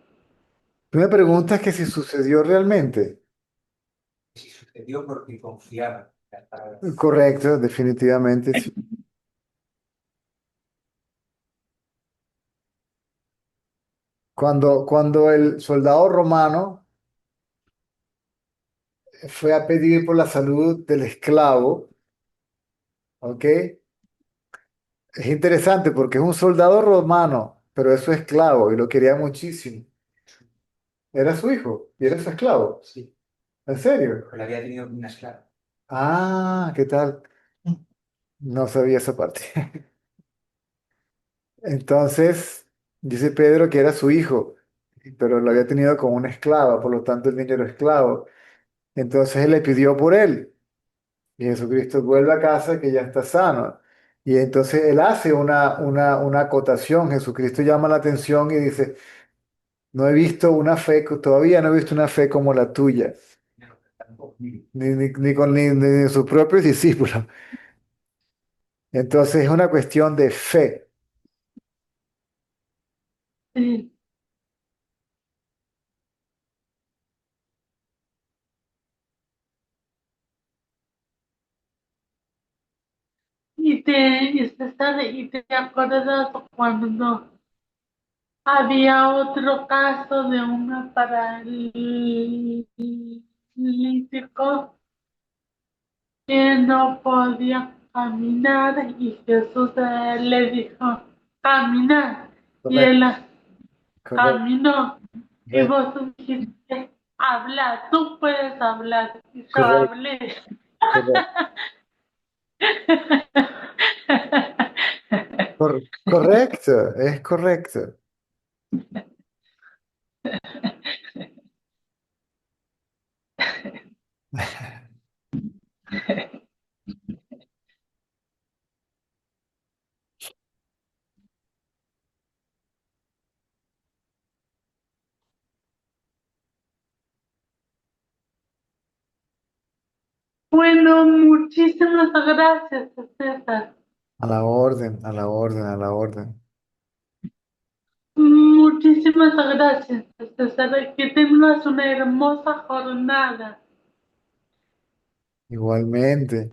A: Tú me preguntas que si sucedió realmente.
F: Si sucedió porque confiaba.
A: Correcto, definitivamente sí. Cuando el soldado romano fue a pedir por la salud del esclavo, ¿ok? Es interesante porque es un soldado romano, pero es su esclavo y lo quería muchísimo. Era su hijo y era su esclavo.
F: Sí,
A: ¿En serio?
F: pero había tenido una esclava.
A: Ah, ¿qué tal? No sabía esa parte. Entonces, dice Pedro que era su hijo, pero lo había tenido como una esclava, por lo tanto el niño era esclavo. Entonces él le pidió por él y Jesucristo vuelve a casa que ya está sano. Y entonces él hace una acotación, Jesucristo llama la atención y dice, no he visto una fe, todavía no he visto una fe como la tuya,
F: Tampoco.
A: ni de sus propios discípulos. Entonces es una cuestión de fe.
C: Sí. Y te acuerdas cuando había otro caso de una paralítico que no podía caminar y Jesús le dijo, camina. Y él
A: Correcto, correcto,
C: caminó. Y
A: correcto,
C: vos dijiste, habla, tú puedes hablar. Y yo
A: correcto,
C: hablé.
A: correcto. Correcto, es correcto.
C: Bueno, muchísimas gracias, César.
A: A la orden, a la orden, a la orden.
C: Muchísimas gracias, César. Que tengas una hermosa jornada.
A: Igualmente,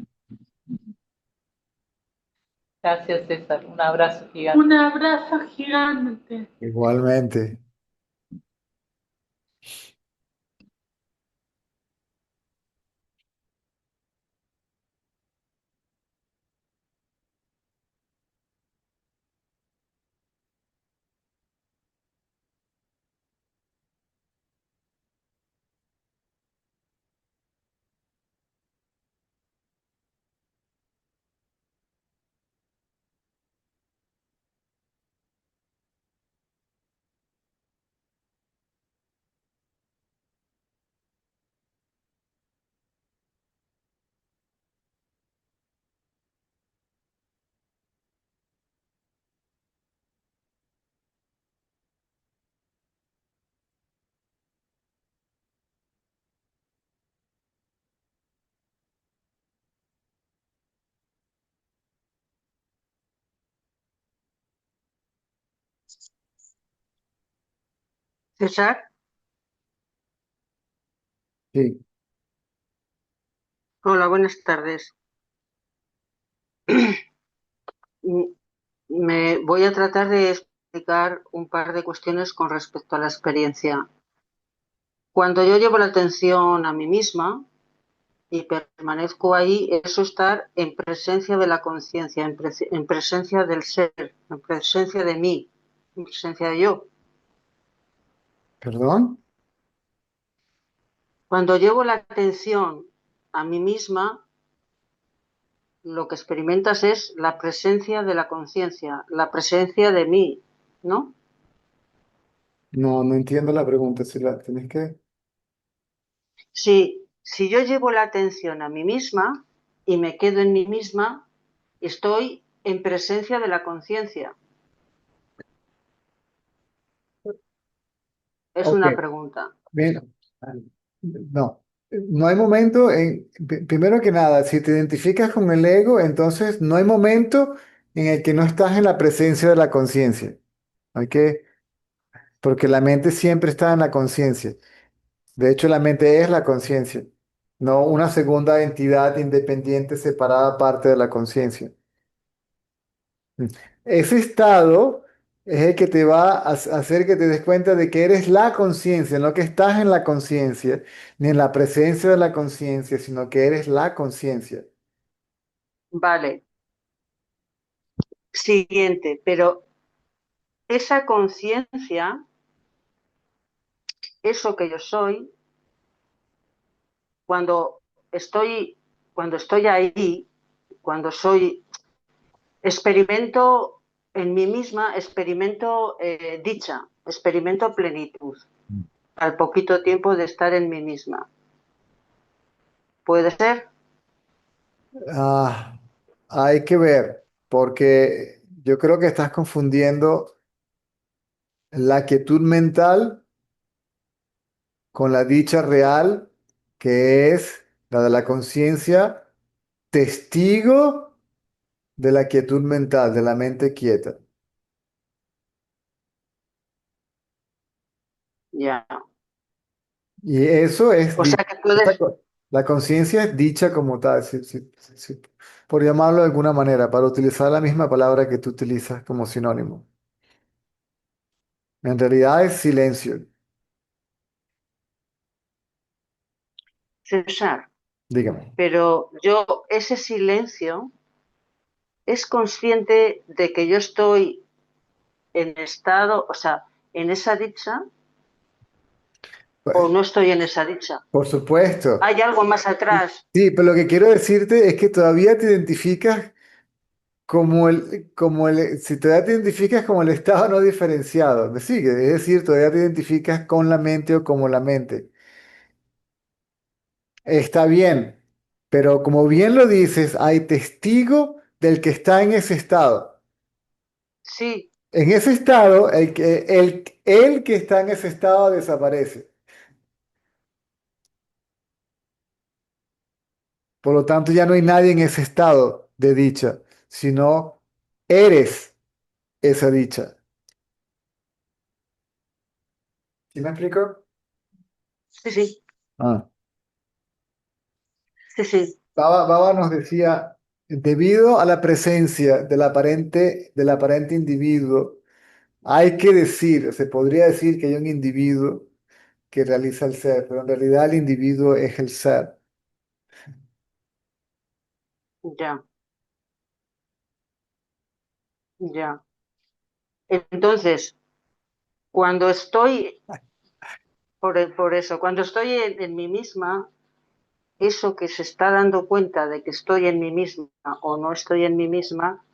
D: Gracias, César. Un abrazo gigante.
C: Un abrazo gigante.
A: igualmente.
E: César,
A: Sí.
G: Hola, buenas tardes. Mm, Me voy a tratar de explicar un par de cuestiones con respecto a la experiencia. Cuando yo llevo la atención a mí misma y permanezco ahí, eso estar en presencia de la conciencia, en presencia del ser, en presencia de mí, en presencia de yo.
A: ¿Perdón?
G: Cuando llevo la atención a mí misma, lo que experimentas es la presencia de la conciencia, la presencia de mí, ¿no?
A: No, no entiendo la pregunta. Si la tienes que...
G: Si yo llevo la atención a mí misma y me quedo en mí misma, estoy en presencia de la conciencia. Es
A: Ok,
G: una pregunta.
A: bien. No, no hay momento primero que nada, si te identificas con el ego, entonces no hay momento en el que no estás en la presencia de la conciencia. ¿Ok? Porque la mente siempre está en la conciencia. De hecho, la mente es la conciencia, no una segunda entidad independiente separada parte de la conciencia. Mm. Ese estado es el que te va a hacer que te des cuenta de que eres la conciencia, no que estás en la conciencia, ni en la presencia de la conciencia, sino que eres la conciencia.
G: Vale, siguiente, pero esa conciencia, eso que yo soy, cuando estoy, cuando estoy ahí, cuando soy, experimento en mí misma, experimento dicha, experimento plenitud, al poquito tiempo de estar en mí misma. ¿Puede ser?
A: Ah, hay que ver, porque yo creo que estás confundiendo la quietud mental con la dicha real, que es la de la conciencia, testigo de la quietud mental, de la mente quieta.
G: Ya.
A: Y eso es
G: O sea que puedes,
A: la conciencia es dicha como tal, por llamarlo de alguna manera, para utilizar la misma palabra que tú utilizas como sinónimo. En realidad es silencio,
G: César,
A: dígame.
G: pero yo, ese silencio, es consciente de que yo estoy en estado, o sea, en esa dicha o
A: Pues,
G: no estoy en esa dicha.
A: por supuesto.
G: Hay algo más atrás.
A: Sí, pero lo que quiero decirte es que todavía te identificas si todavía te identificas como el estado no diferenciado, ¿me sigue? Es decir, todavía te identificas con la mente o como la mente. Está bien, pero como bien lo dices, hay testigo del que está en ese estado.
G: Sí,
A: En ese estado, el que está en ese estado desaparece. Por lo tanto, ya no hay nadie en ese estado de dicha, sino eres esa dicha. ¿Sí me explico?
G: sí, sí,
A: Ah.
G: sí, sí,
A: Baba nos decía, debido a la presencia del aparente individuo, hay que decir, se podría decir que hay un individuo que realiza el ser, pero en realidad el individuo es el ser.
G: ya, ya. Entonces, cuando estoy, por eso, cuando estoy en mí misma, eso que se está dando cuenta de que estoy en mí misma o no estoy en mí misma,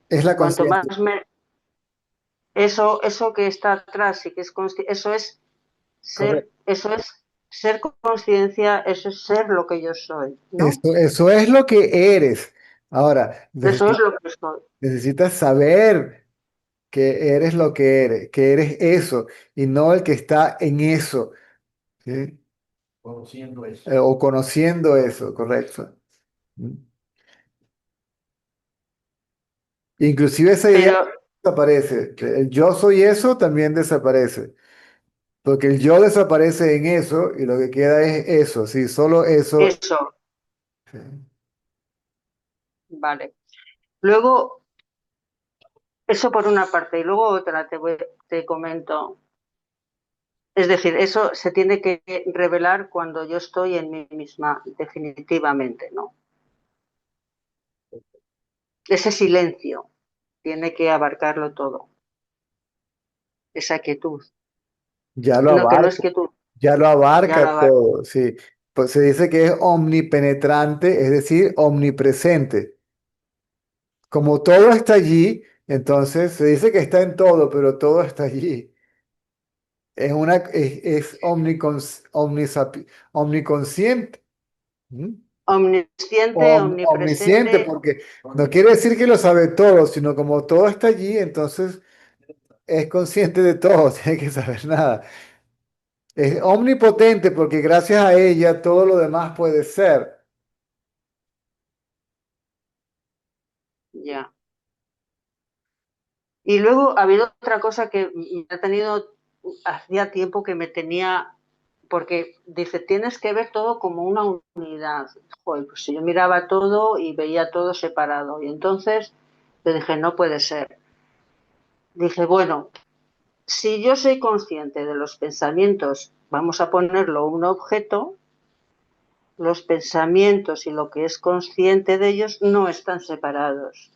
A: Es la
G: cuanto más
A: conciencia.
G: me, eso que está atrás y que es eso es ser,
A: Correcto.
G: eso es ser conciencia, eso es ser lo que yo soy, ¿no?
A: Eso es lo que eres. Ahora,
G: Eso es lo que soy.
A: necesitas saber que eres lo que eres eso y no el que está en eso, ¿sí?
F: Conociendo eso.
A: O conociendo eso, correcto. ¿Mm? Inclusive esa idea
G: Pero
A: desaparece. El yo soy eso también desaparece. Porque el yo desaparece en eso y lo que queda es eso, sí, solo eso.
G: eso,
A: Sí.
G: Vale. Luego, eso por una parte, y luego otra te comento. Es decir, eso se tiene que revelar cuando yo estoy en mí misma, definitivamente, ¿no? Ese silencio tiene que abarcarlo todo, esa quietud.
A: Ya lo
G: No, que no es
A: abarca,
G: quietud,
A: ya lo
G: ya
A: abarca
G: lo abarca.
A: todo, sí. Pues se dice que es omnipenetrante, es decir, omnipresente. Como todo está allí, entonces se dice que está en todo, pero todo está allí. Es omniconsciente. ¿Mm?
G: Omnisciente,
A: Omnisciente,
G: omnipresente,
A: porque no quiere decir que lo sabe todo, sino como todo está allí, entonces es consciente de todo, tiene que saber nada. Es omnipotente porque gracias a ella todo lo demás puede ser.
G: ya. Y luego ha habido otra cosa que me ha tenido, hacía tiempo que me tenía, porque dice, tienes que ver todo como una unidad. Joder, pues si yo miraba todo y veía todo separado. Y entonces le dije, no puede ser. Dije, bueno, si yo soy consciente de los pensamientos, vamos a ponerlo un objeto, los pensamientos y lo que es consciente de ellos no están separados,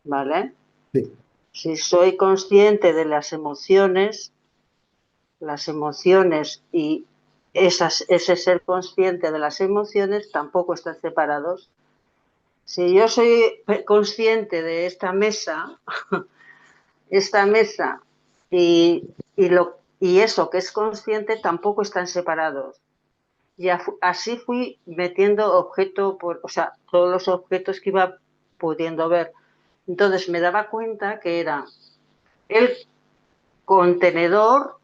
G: ¿vale?
A: Sí.
G: Si soy consciente de las emociones y ese ser consciente de las emociones tampoco están separados. Si yo soy consciente de esta mesa y eso que es consciente tampoco están separados. Y así fui metiendo objeto o sea, todos los objetos que iba pudiendo ver. Entonces me daba cuenta que era el contenedor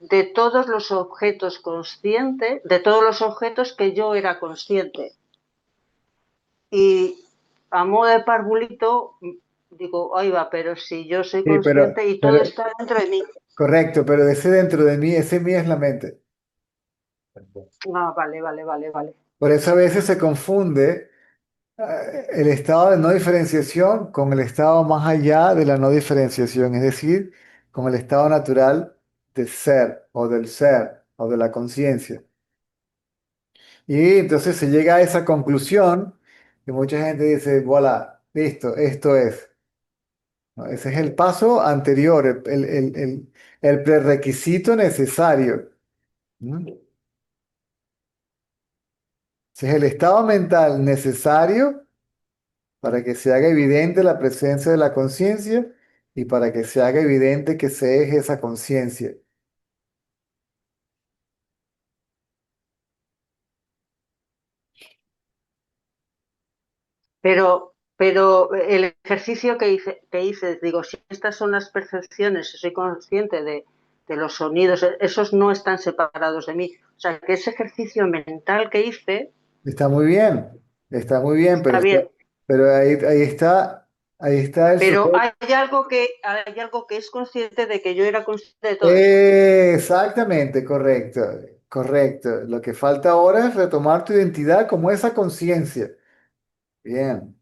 G: de todos los objetos conscientes, de todos los objetos que yo era consciente. Y a modo de parvulito, digo, ahí va, pero si yo soy
A: Sí,
G: consciente y todo está dentro de mí.
A: correcto, pero ese dentro de mí, ese mí es la mente.
G: Ah, vale, vale, vale, vale.
A: Por eso a veces se confunde el estado de no diferenciación con el estado más allá de la no diferenciación, es decir, con el estado natural de ser o de la conciencia. Y entonces se llega a esa conclusión y mucha gente dice, voilà, listo, esto es. ¿No? Ese es el paso anterior, el prerequisito necesario. ¿Mm? Ese es el estado mental necesario para que se haga evidente la presencia de la conciencia y para que se haga evidente que se es esa conciencia.
G: Pero el ejercicio que hice, digo, si estas son las percepciones, si soy consciente de los sonidos, esos no están separados de mí. O sea, que ese ejercicio mental que hice
A: Está muy bien,
G: está bien.
A: pero ahí está el
G: Pero
A: sujeto.
G: hay algo que es consciente de que yo era consciente de todo eso.
A: Exactamente, correcto, correcto. Lo que falta ahora es retomar tu identidad como esa conciencia. Bien,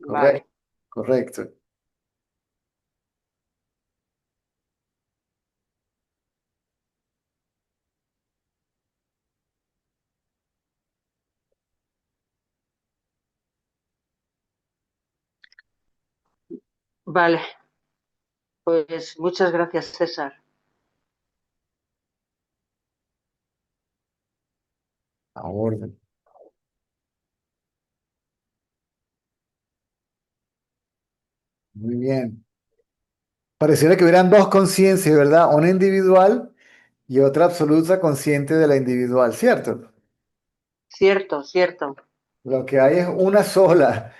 A: correcto,
G: Vale,
A: correcto.
G: vale. Pues muchas gracias, César.
A: A orden. Muy bien. Pareciera que hubieran dos conciencias, ¿verdad? Una individual y otra absoluta consciente de la individual, ¿cierto?
G: Cierto, cierto.
A: Lo que hay es una sola,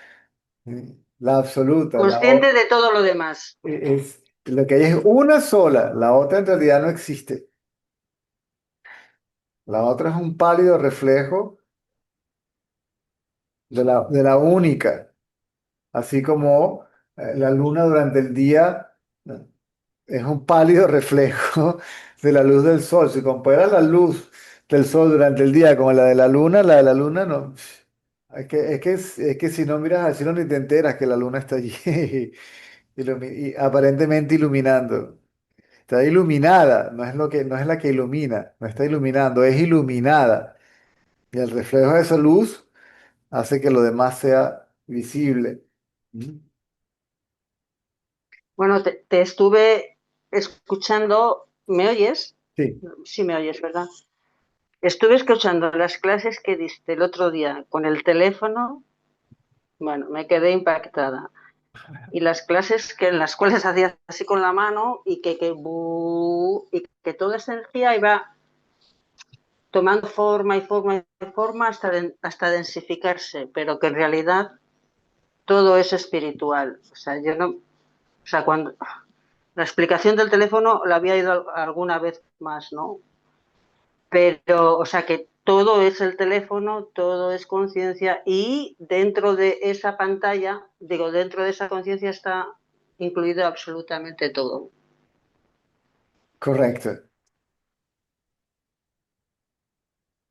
A: la absoluta.
G: Consciente de todo lo demás.
A: Lo que hay es una sola, la otra en realidad no existe. La otra es un pálido reflejo de la única, así como la luna durante el día es un pálido reflejo de la luz del sol. Si comparas la luz del sol durante el día como la de la luna no. Es que si no miras al cielo ni te enteras que la luna está allí y aparentemente iluminando. Está iluminada, no es la que ilumina, no está iluminando, es iluminada. Y el reflejo de esa luz hace que lo demás sea visible. ¿Mm?
G: Bueno, te estuve escuchando, ¿me oyes?
A: Sí.
G: Sí, me oyes, ¿verdad? Estuve escuchando las clases que diste el otro día con el teléfono, bueno, me quedé impactada. Y las clases que en las cuales hacías así con la mano y que toda esa energía iba tomando forma y forma y forma hasta densificarse, pero que en realidad todo es espiritual. O sea, yo no, o sea, cuando la explicación del teléfono la había ido alguna vez más, ¿no? Pero, o sea, que todo es el teléfono, todo es conciencia y dentro de esa pantalla, digo, dentro de esa conciencia está incluido absolutamente todo.
A: Correcto.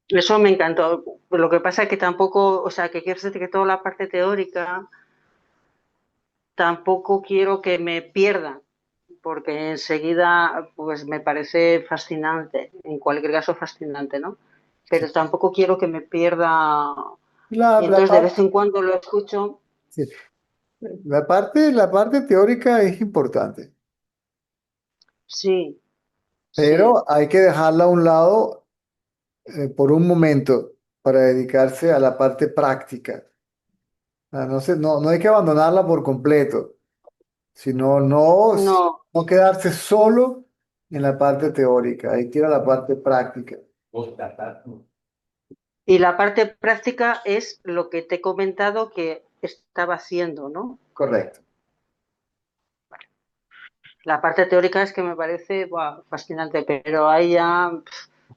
G: Eso me encantó. Lo que pasa es que tampoco, o sea, que quiero decir que toda la parte teórica tampoco quiero que me pierda, porque enseguida, pues me parece fascinante, en cualquier caso fascinante, ¿no?
A: Sí.
G: Pero tampoco quiero que me pierda y
A: La
G: entonces de vez
A: parte,
G: en cuando lo escucho.
A: sí. La parte teórica es importante,
G: Sí, sí,
A: pero hay que dejarla a un lado por un momento para dedicarse a la parte práctica. No hay que abandonarla por completo, sino
G: no.
A: no quedarse solo en la parte teórica, hay que ir a la parte práctica.
G: Y la parte práctica es lo que te he comentado que estaba haciendo, ¿no?
A: Correcto.
G: La parte teórica es que me parece buah, fascinante, pero ahí ya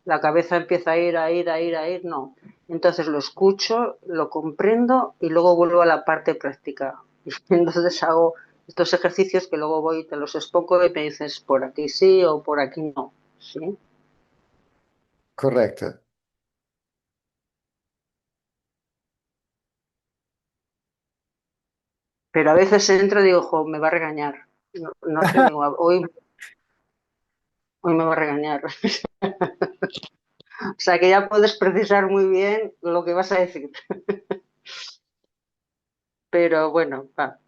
G: la cabeza empieza a ir, a ir, a ir, a ir, no. Entonces lo escucho, lo comprendo y luego vuelvo a la parte práctica. Y entonces hago estos ejercicios que luego voy y te los expongo y me dices por aquí sí o por aquí no. ¿Sí?
A: Correcto.
G: Pero a veces entro y digo, jo, me va a regañar. No, no sé, digo, hoy me va a regañar. O sea que ya puedes precisar muy bien lo que vas a decir. Pero bueno, va.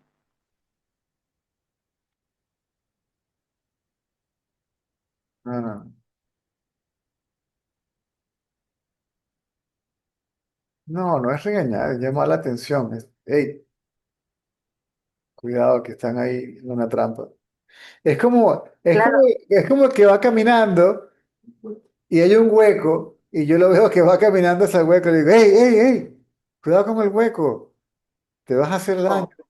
A: No, no. No, no es regañar, es llamar la atención. Hey, cuidado que están ahí en una trampa.
G: Claro,
A: Es como que va caminando y hay un hueco y yo lo veo que va caminando hacia el hueco y le digo, hey, hey, hey, cuidado con el hueco, te vas a hacer daño.
G: jo,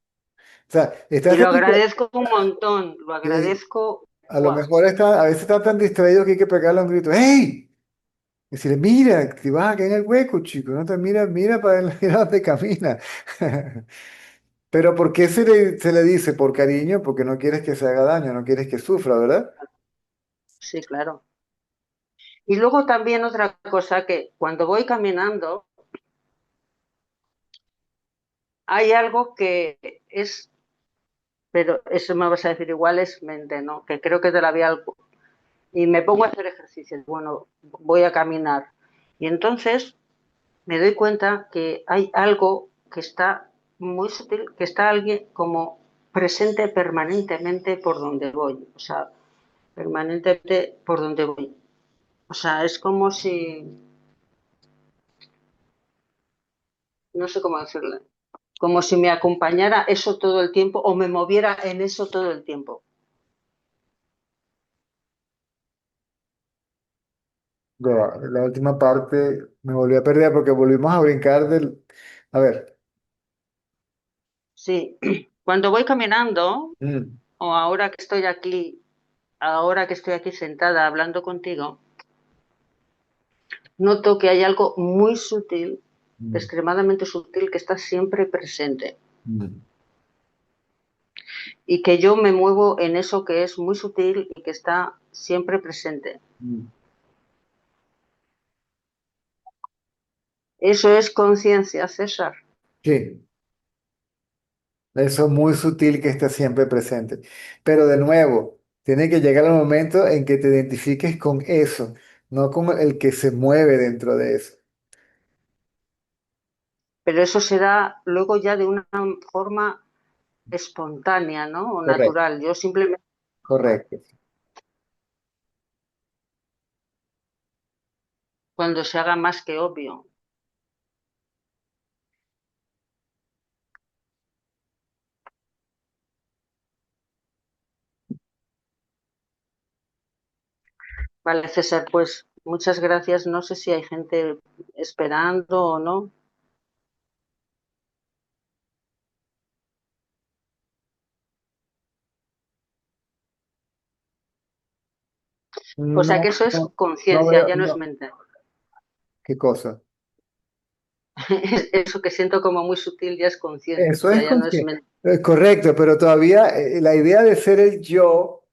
A: O sea,
G: y
A: estás
G: lo
A: tan
G: agradezco un montón, lo
A: sí,
G: agradezco.
A: a lo
G: Buah,
A: mejor a veces están tan distraídos que hay que pegarle un grito, hey, y decirle, mira, te vas a caer en el hueco, chico, no te mira, mira para el mira dónde camina. Pero ¿por qué se le dice? Por cariño, porque no quieres que se haga daño, no quieres que sufra, ¿verdad?
G: sí, claro. Y luego también otra cosa que cuando voy caminando hay algo que es, pero eso me vas a decir igual es mente, ¿no? Que creo que te la había algo. Y me pongo a hacer ejercicios. Bueno, voy a caminar. Y entonces me doy cuenta que hay algo que está muy sutil, que está alguien como presente permanentemente por donde voy, o sea, permanentemente por donde voy. O sea, es como si, no sé cómo decirle, como si me acompañara eso todo el tiempo o me moviera en eso todo el tiempo.
A: La última parte me volví a perder porque volvimos a brincar del... A ver.
G: Sí, cuando voy caminando
A: Mm,
G: o ahora que estoy aquí sentada hablando contigo, noto que hay algo muy sutil,
A: mm,
G: extremadamente sutil, que está siempre presente
A: mm,
G: y que yo me muevo en eso que es muy sutil y que está siempre presente.
A: mm.
G: Eso es conciencia, César.
A: Sí, eso es muy sutil que está siempre presente. Pero de nuevo, tiene que llegar el momento en que te identifiques con eso, no con el que se mueve dentro de eso.
G: Pero eso será luego ya de una forma espontánea, ¿no? O
A: Correcto,
G: natural. Yo simplemente,
A: correcto.
G: cuando se haga más que obvio. Vale, César, pues muchas gracias. No sé si hay gente esperando o no. O sea que
A: No,
G: eso es
A: no, no
G: conciencia,
A: veo,
G: ya no es
A: no.
G: mente.
A: ¿Qué cosa?
G: Eso que siento como muy sutil ya es
A: Eso
G: conciencia,
A: es
G: ya no es mente.
A: correcto, pero todavía la idea de ser el yo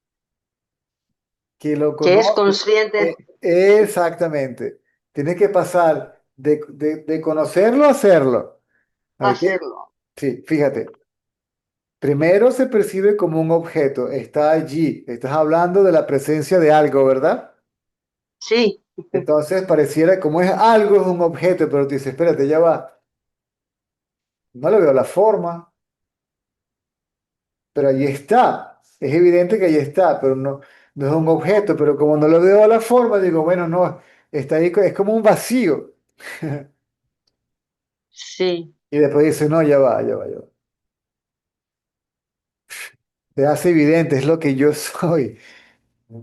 A: que lo
G: Que es
A: conoce,
G: consciente
A: exactamente, tiene que pasar de conocerlo a hacerlo. ¿Ok?
G: hacerlo.
A: Sí, fíjate. Primero se percibe como un objeto, está allí, estás hablando de la presencia de algo, ¿verdad?
G: Sí,
A: Entonces pareciera como es algo, es un objeto, pero tú dices, espérate, ya va, no le veo la forma, pero allí está, es evidente que allí está, pero no, no es un objeto, pero como no le veo la forma, digo, bueno, no, está ahí, es como un vacío.
G: sí,
A: Y después dice, no, ya va, ya va, ya va. Te hace evidente, es lo que yo soy.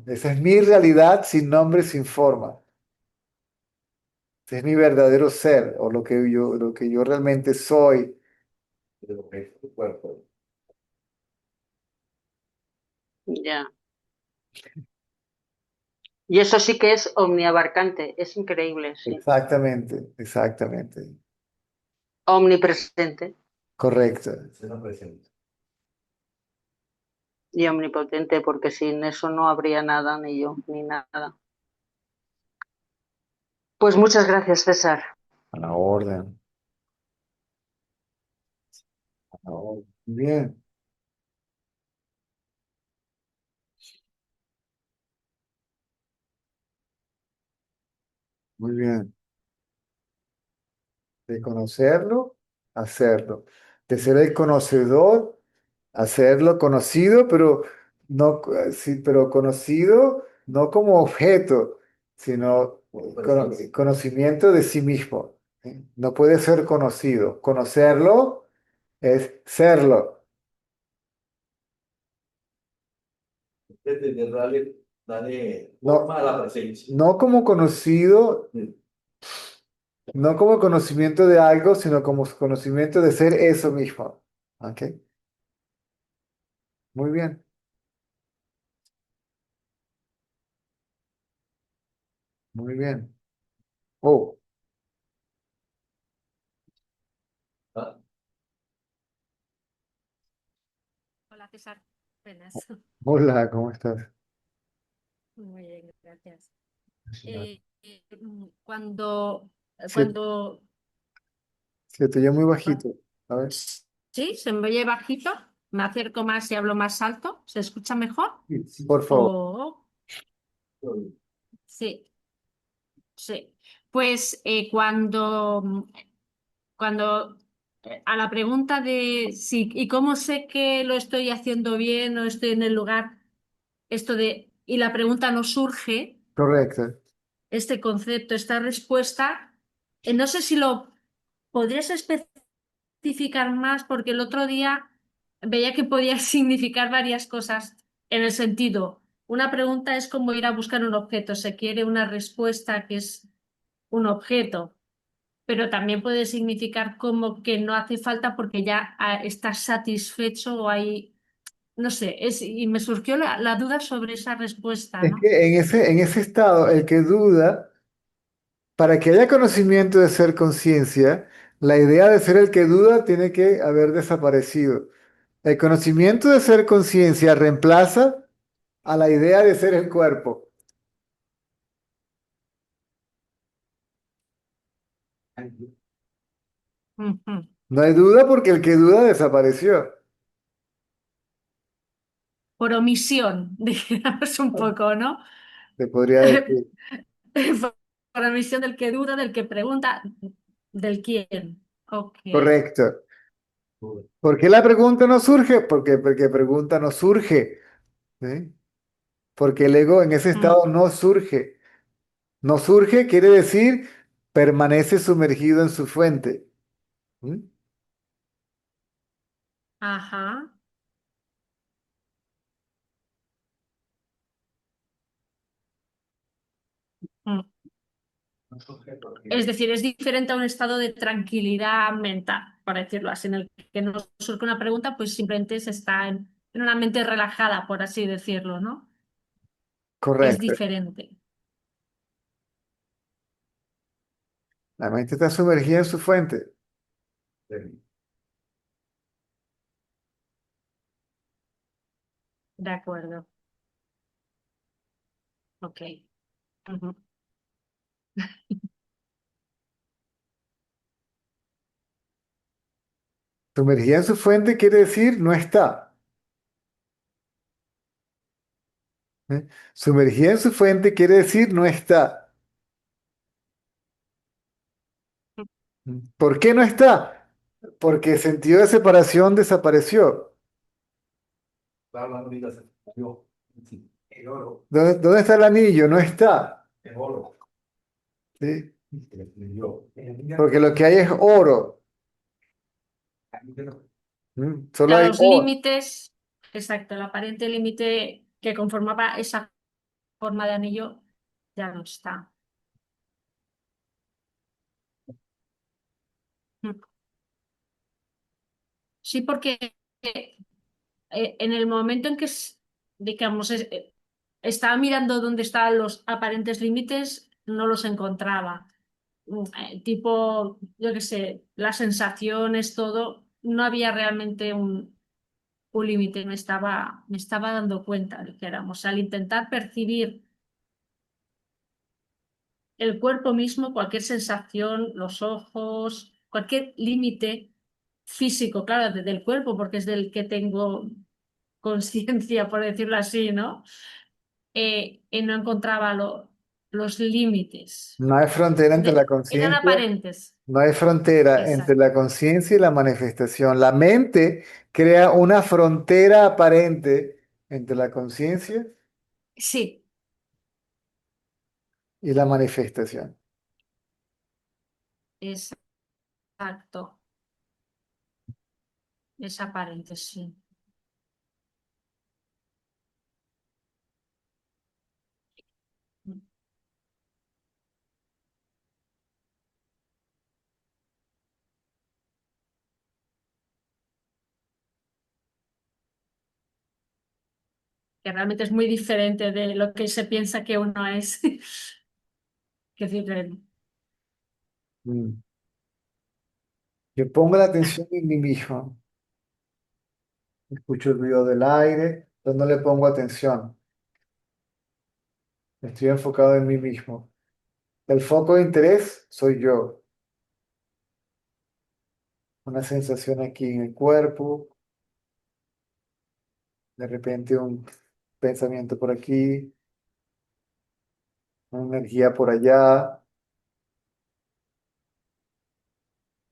A: Esa es mi realidad sin nombre, sin forma. Ese es mi verdadero ser, o lo que yo realmente soy. De lo que es tu cuerpo.
G: ya. Y eso sí que es omniabarcante, es increíble, sí.
A: Exactamente, exactamente.
G: Omnipresente
A: Correcto.
F: Se lo presento.
G: y omnipotente, porque sin eso no habría nada, ni yo, ni nada. Pues muchas gracias, César.
A: A la orden. A la orden. Bien, muy bien. De conocerlo, hacerlo. De ser el conocedor, hacerlo conocido, pero no, sí, pero conocido no como objeto, sino conocimiento de sí mismo. ¿Sí? No puede ser conocido. Conocerlo es serlo.
F: De darle
A: No,
F: forma a la presencia.
A: no como conocido, no como conocimiento de algo, sino como conocimiento de ser eso mismo. ¿Ok? Muy bien, muy bien. Oh,
F: ¿Ah?
H: Hola César, buenas.
A: hola, ¿cómo estás?
H: Muy bien, gracias. Cuando,
A: Se,
H: cuando,
A: se te oye muy
H: cua-
A: bajito. A ver.
H: sí, se me oye bajito, me acerco más y hablo más alto, ¿se escucha mejor?
A: Sí, por favor.
H: O sí, sí. Pues cuando a la pregunta de si y cómo sé que lo estoy haciendo bien o estoy en el lugar, esto de, y la pregunta no surge.
A: Correcto.
H: Este concepto, esta respuesta. No sé si lo podrías especificar más, porque el otro día veía que podía significar varias cosas en el sentido. Una pregunta es como ir a buscar un objeto, se quiere una respuesta que es un objeto, pero también puede significar como que no hace falta porque ya estás satisfecho o hay, no sé, y me surgió la duda sobre esa respuesta,
A: Es
H: ¿no?
A: que en ese estado, el que duda, para que haya conocimiento de ser conciencia, la idea de ser el que duda tiene que haber desaparecido. El conocimiento de ser conciencia reemplaza a la idea de ser el cuerpo.
H: Ujú.
A: No hay duda porque el que duda desapareció.
H: Por omisión, digamos un poco, ¿no?
A: Te podría decir.
H: Por omisión del que duda, del que pregunta, del quién. Ok.
A: Correcto. ¿Por qué la pregunta no surge? Porque pregunta no surge. ¿Sí? Porque el ego en ese
H: Mm.
A: estado no surge. No surge quiere decir permanece sumergido en su fuente. ¿Mm?
H: Ajá. Mm. Es decir, es diferente a un estado de tranquilidad mental, por decirlo así, en el que no surge una pregunta, pues simplemente se está en una mente relajada, por así decirlo, ¿no? Es
A: Correcto.
H: diferente.
A: La mente está sumergida en su fuente.
H: De acuerdo. Ok. Ujú.
A: Sumergida en su fuente quiere decir no está. ¿Eh? Sumergida en su fuente quiere decir no está. ¿Por qué no está? Porque el sentido de separación desapareció.
F: Estaba hablando ahorita, se murió. Sí. El oro.
A: ¿Dónde está el anillo? No está.
F: El oro.
A: ¿Sí?
F: Se le escribió.
A: Porque lo que hay es oro. Solo
H: Ya
A: hay
H: los
A: oro.
H: límites, exacto, el aparente límite que conformaba esa forma de anillo ya no está. Mm. Sí, porque en el momento en que, digamos, estaba mirando dónde estaban los aparentes límites, no los encontraba. Tipo, yo qué sé, las sensaciones, todo, no había realmente un límite, me estaba dando cuenta, dijéramos, al intentar percibir el cuerpo mismo, cualquier sensación, los ojos, cualquier límite físico, claro, del cuerpo, porque es del que tengo conciencia, por decirlo así, ¿no? No encontraba los límites.
A: No hay frontera entre la
H: Eran
A: conciencia.
H: aparentes.
A: No hay frontera entre
H: Exacto.
A: la conciencia y la manifestación. La mente crea una frontera aparente entre la conciencia
H: Sí,
A: y la manifestación.
H: exacto. Es aparente, sí. Que realmente es muy diferente de lo que se piensa que uno es. Que es diferente.
A: Mm. Yo pongo la atención en mí mismo. Escucho el ruido del aire, pero no le pongo atención. Estoy enfocado en mí mismo. El foco de interés soy yo. Una sensación aquí en el cuerpo, de repente un pensamiento por aquí, una energía por allá,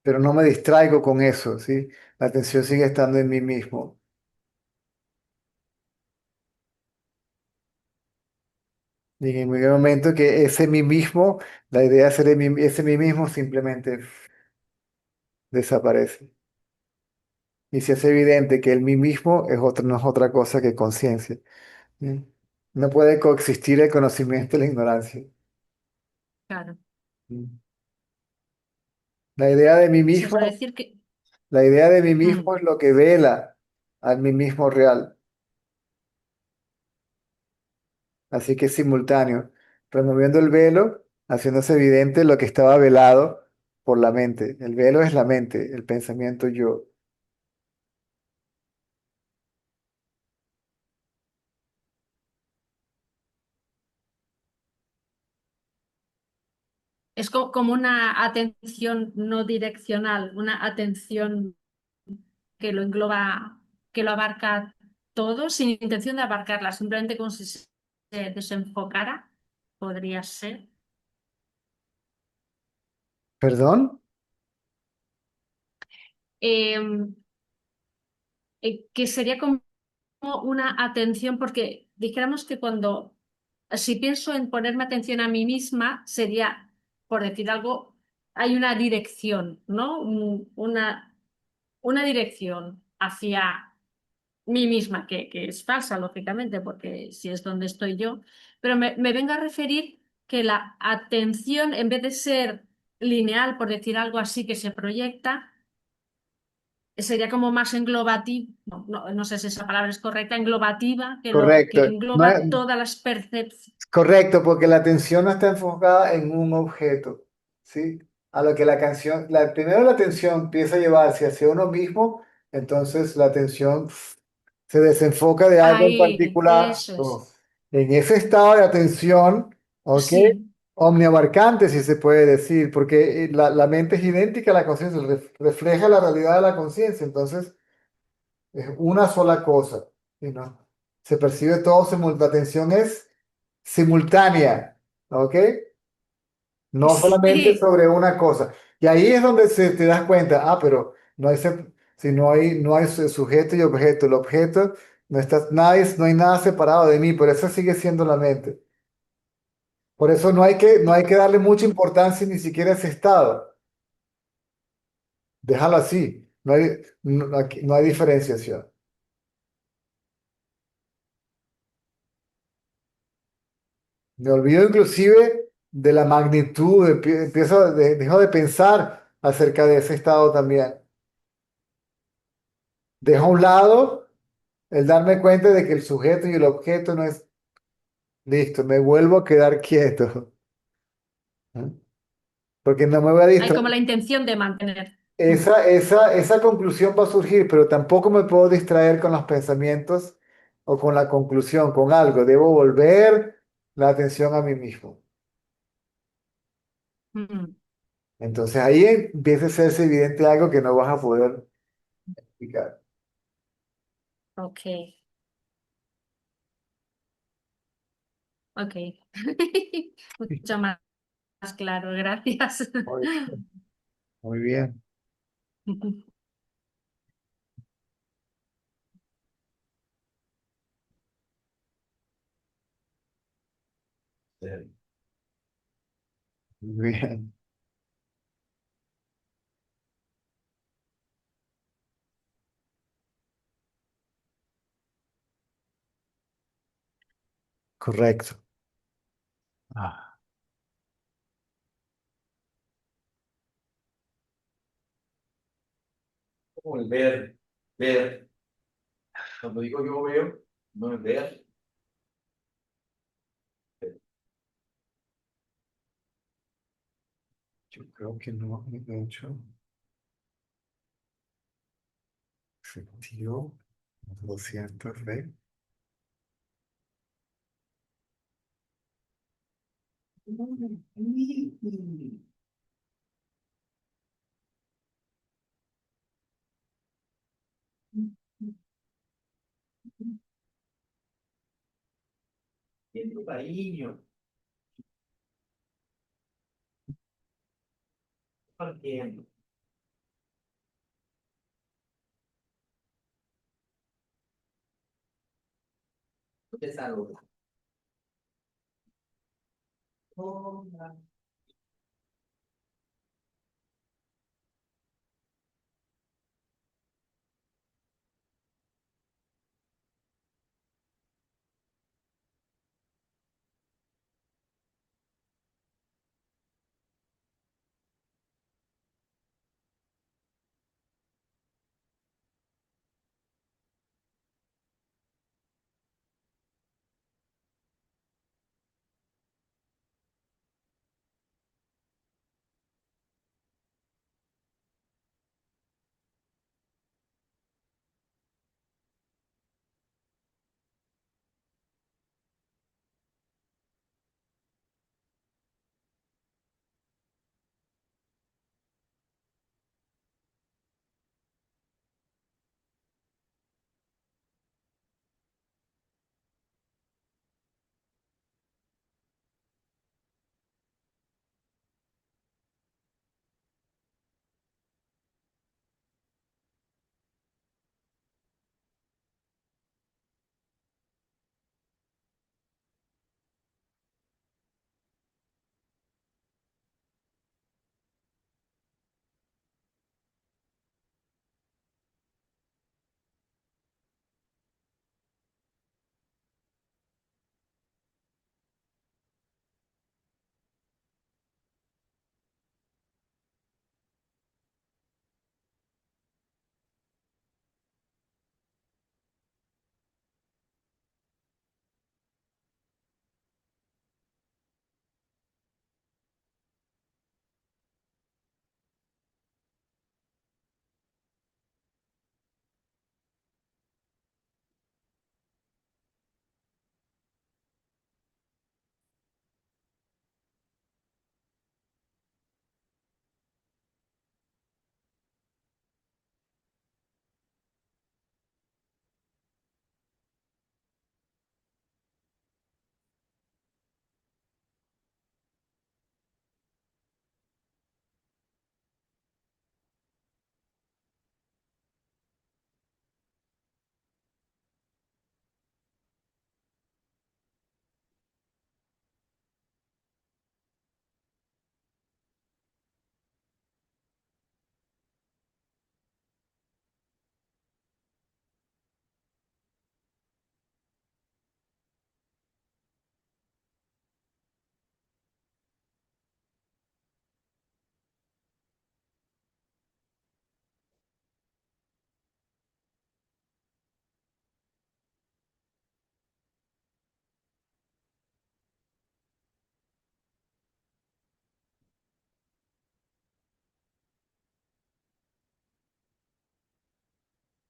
A: pero no me distraigo con eso, ¿sí? La atención sigue estando en mí mismo. Y en el momento que ese mí mismo, la idea de ser ese mí mismo simplemente desaparece. Y se hace evidente que el mí mismo no es otra cosa que conciencia. ¿Sí? No puede coexistir el conocimiento y la ignorancia.
H: Claro.
A: ¿Sí? La idea de mí
H: Se suele
A: mismo,
H: decir que.
A: la idea de mí
H: Mm,
A: mismo es lo que vela al mí mismo real. Así que es simultáneo, removiendo el velo, haciéndose evidente lo que estaba velado por la mente. El velo es la mente, el pensamiento yo.
H: Es como una atención no direccional, una atención que lo engloba, que lo abarca todo sin intención de abarcarla, simplemente como si se desenfocara, podría ser.
A: ¿Perdón?
H: Em, que sería como una atención, porque dijéramos que cuando, si pienso en ponerme atención a mí misma, sería, por decir algo, hay una dirección, ¿no? Una dirección hacia mí misma, que es falsa, lógicamente, porque si es donde estoy yo, pero me vengo a referir que la atención, en vez de ser lineal, por decir algo así, que se proyecta, sería como más englobativa, no sé si esa palabra es correcta, englobativa, que
A: Correcto. No
H: engloba
A: es-
H: todas las percepciones.
A: Correcto, porque la atención no está enfocada en un objeto, ¿sí? A lo que la canción, primero la atención empieza a llevarse hacia uno mismo, entonces la atención se desenfoca de algo en
H: Ahí,
A: particular.
H: eso es.
A: Oh, en ese estado de atención, ¿ok?
H: Sí,
A: Omniabarcante, si se puede decir, porque la mente es idéntica a la conciencia, refleja la realidad de la conciencia, entonces es una sola cosa, ¿sí, no? Se percibe todo simultáneo, la atención es simultánea, ¿ok? No solamente
H: sí.
A: sobre una cosa. Y ahí es donde se te das cuenta, pero no hay, si no hay sujeto y objeto, el objeto no está, no hay nada separado de mí, pero eso sigue siendo la mente. Por eso no hay que darle mucha importancia ni siquiera a ese estado. Déjalo así. No hay diferenciación. Me olvido inclusive de la magnitud, dejo de pensar acerca de ese estado también. Dejo a un lado el darme cuenta de que el sujeto y el objeto no es listo, me vuelvo a quedar quieto, ¿eh? Porque no me voy a
H: Hay
A: distraer.
H: como la intención de mantener.
A: Esa conclusión va a surgir, pero tampoco me puedo distraer con los pensamientos o con la conclusión, con algo. Debo volver la atención a mí mismo.
H: Mm,
A: Entonces ahí empieza a hacerse evidente algo que no vas a poder explicar.
H: ok, ok. Mucho más claro, gracias.
A: Muy bien. Muy bien. Muy bien. Correcto. Ah,
F: Como el ver, ver. Cuando digo yo veo, no es ver.
A: yo creo que no he hecho sentido. Lo siento, Rey.
F: Siento cariño. Partiendo. Te saluda. Hola.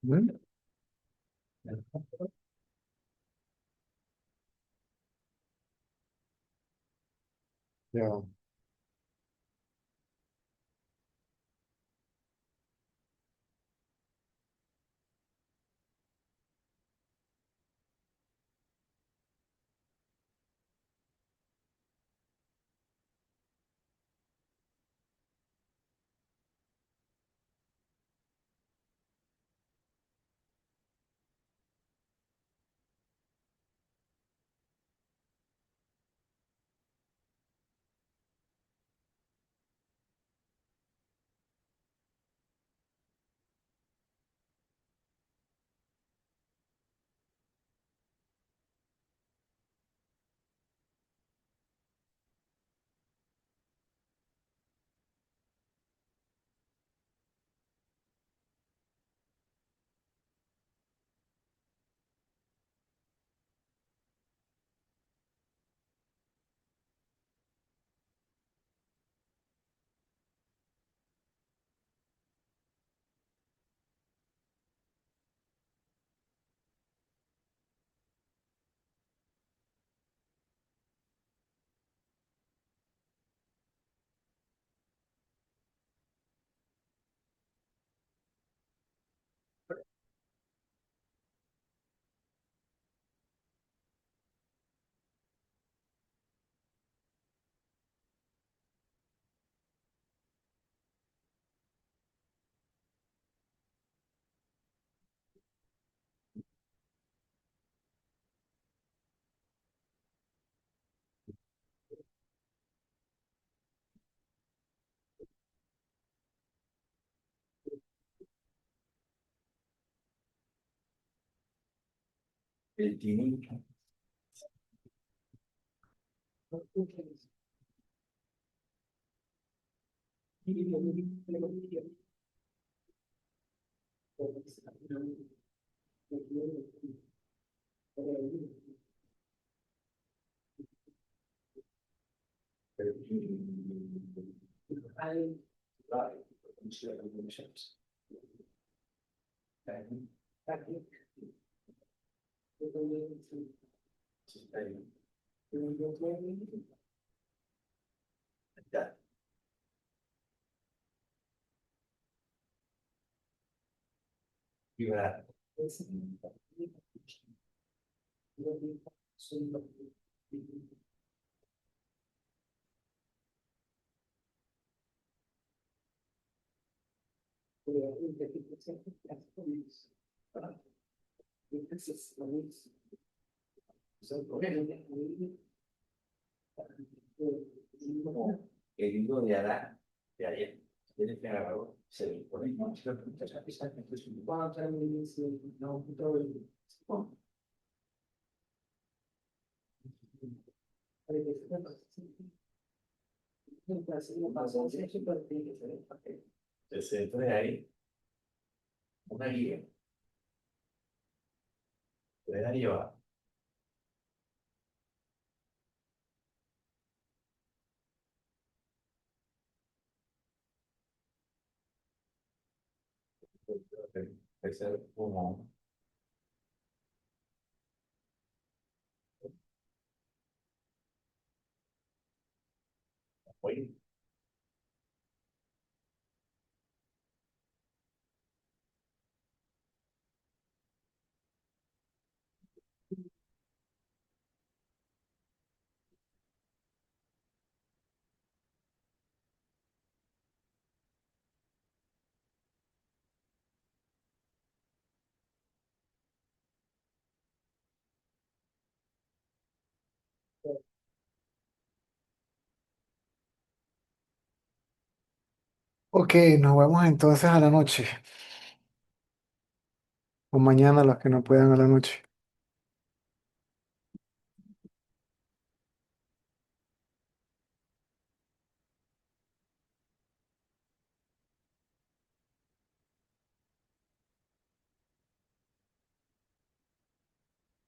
A: ¿Mm? Ya.
F: El tiene vibrar. El libro de Adán, de ayer, tiene que agarrarlo, se le pone. El centro de ahí, una guía, puede la llevar. Puede ser como, oye,
A: Ok, nos vemos entonces a la noche. O mañana los que no puedan a la noche.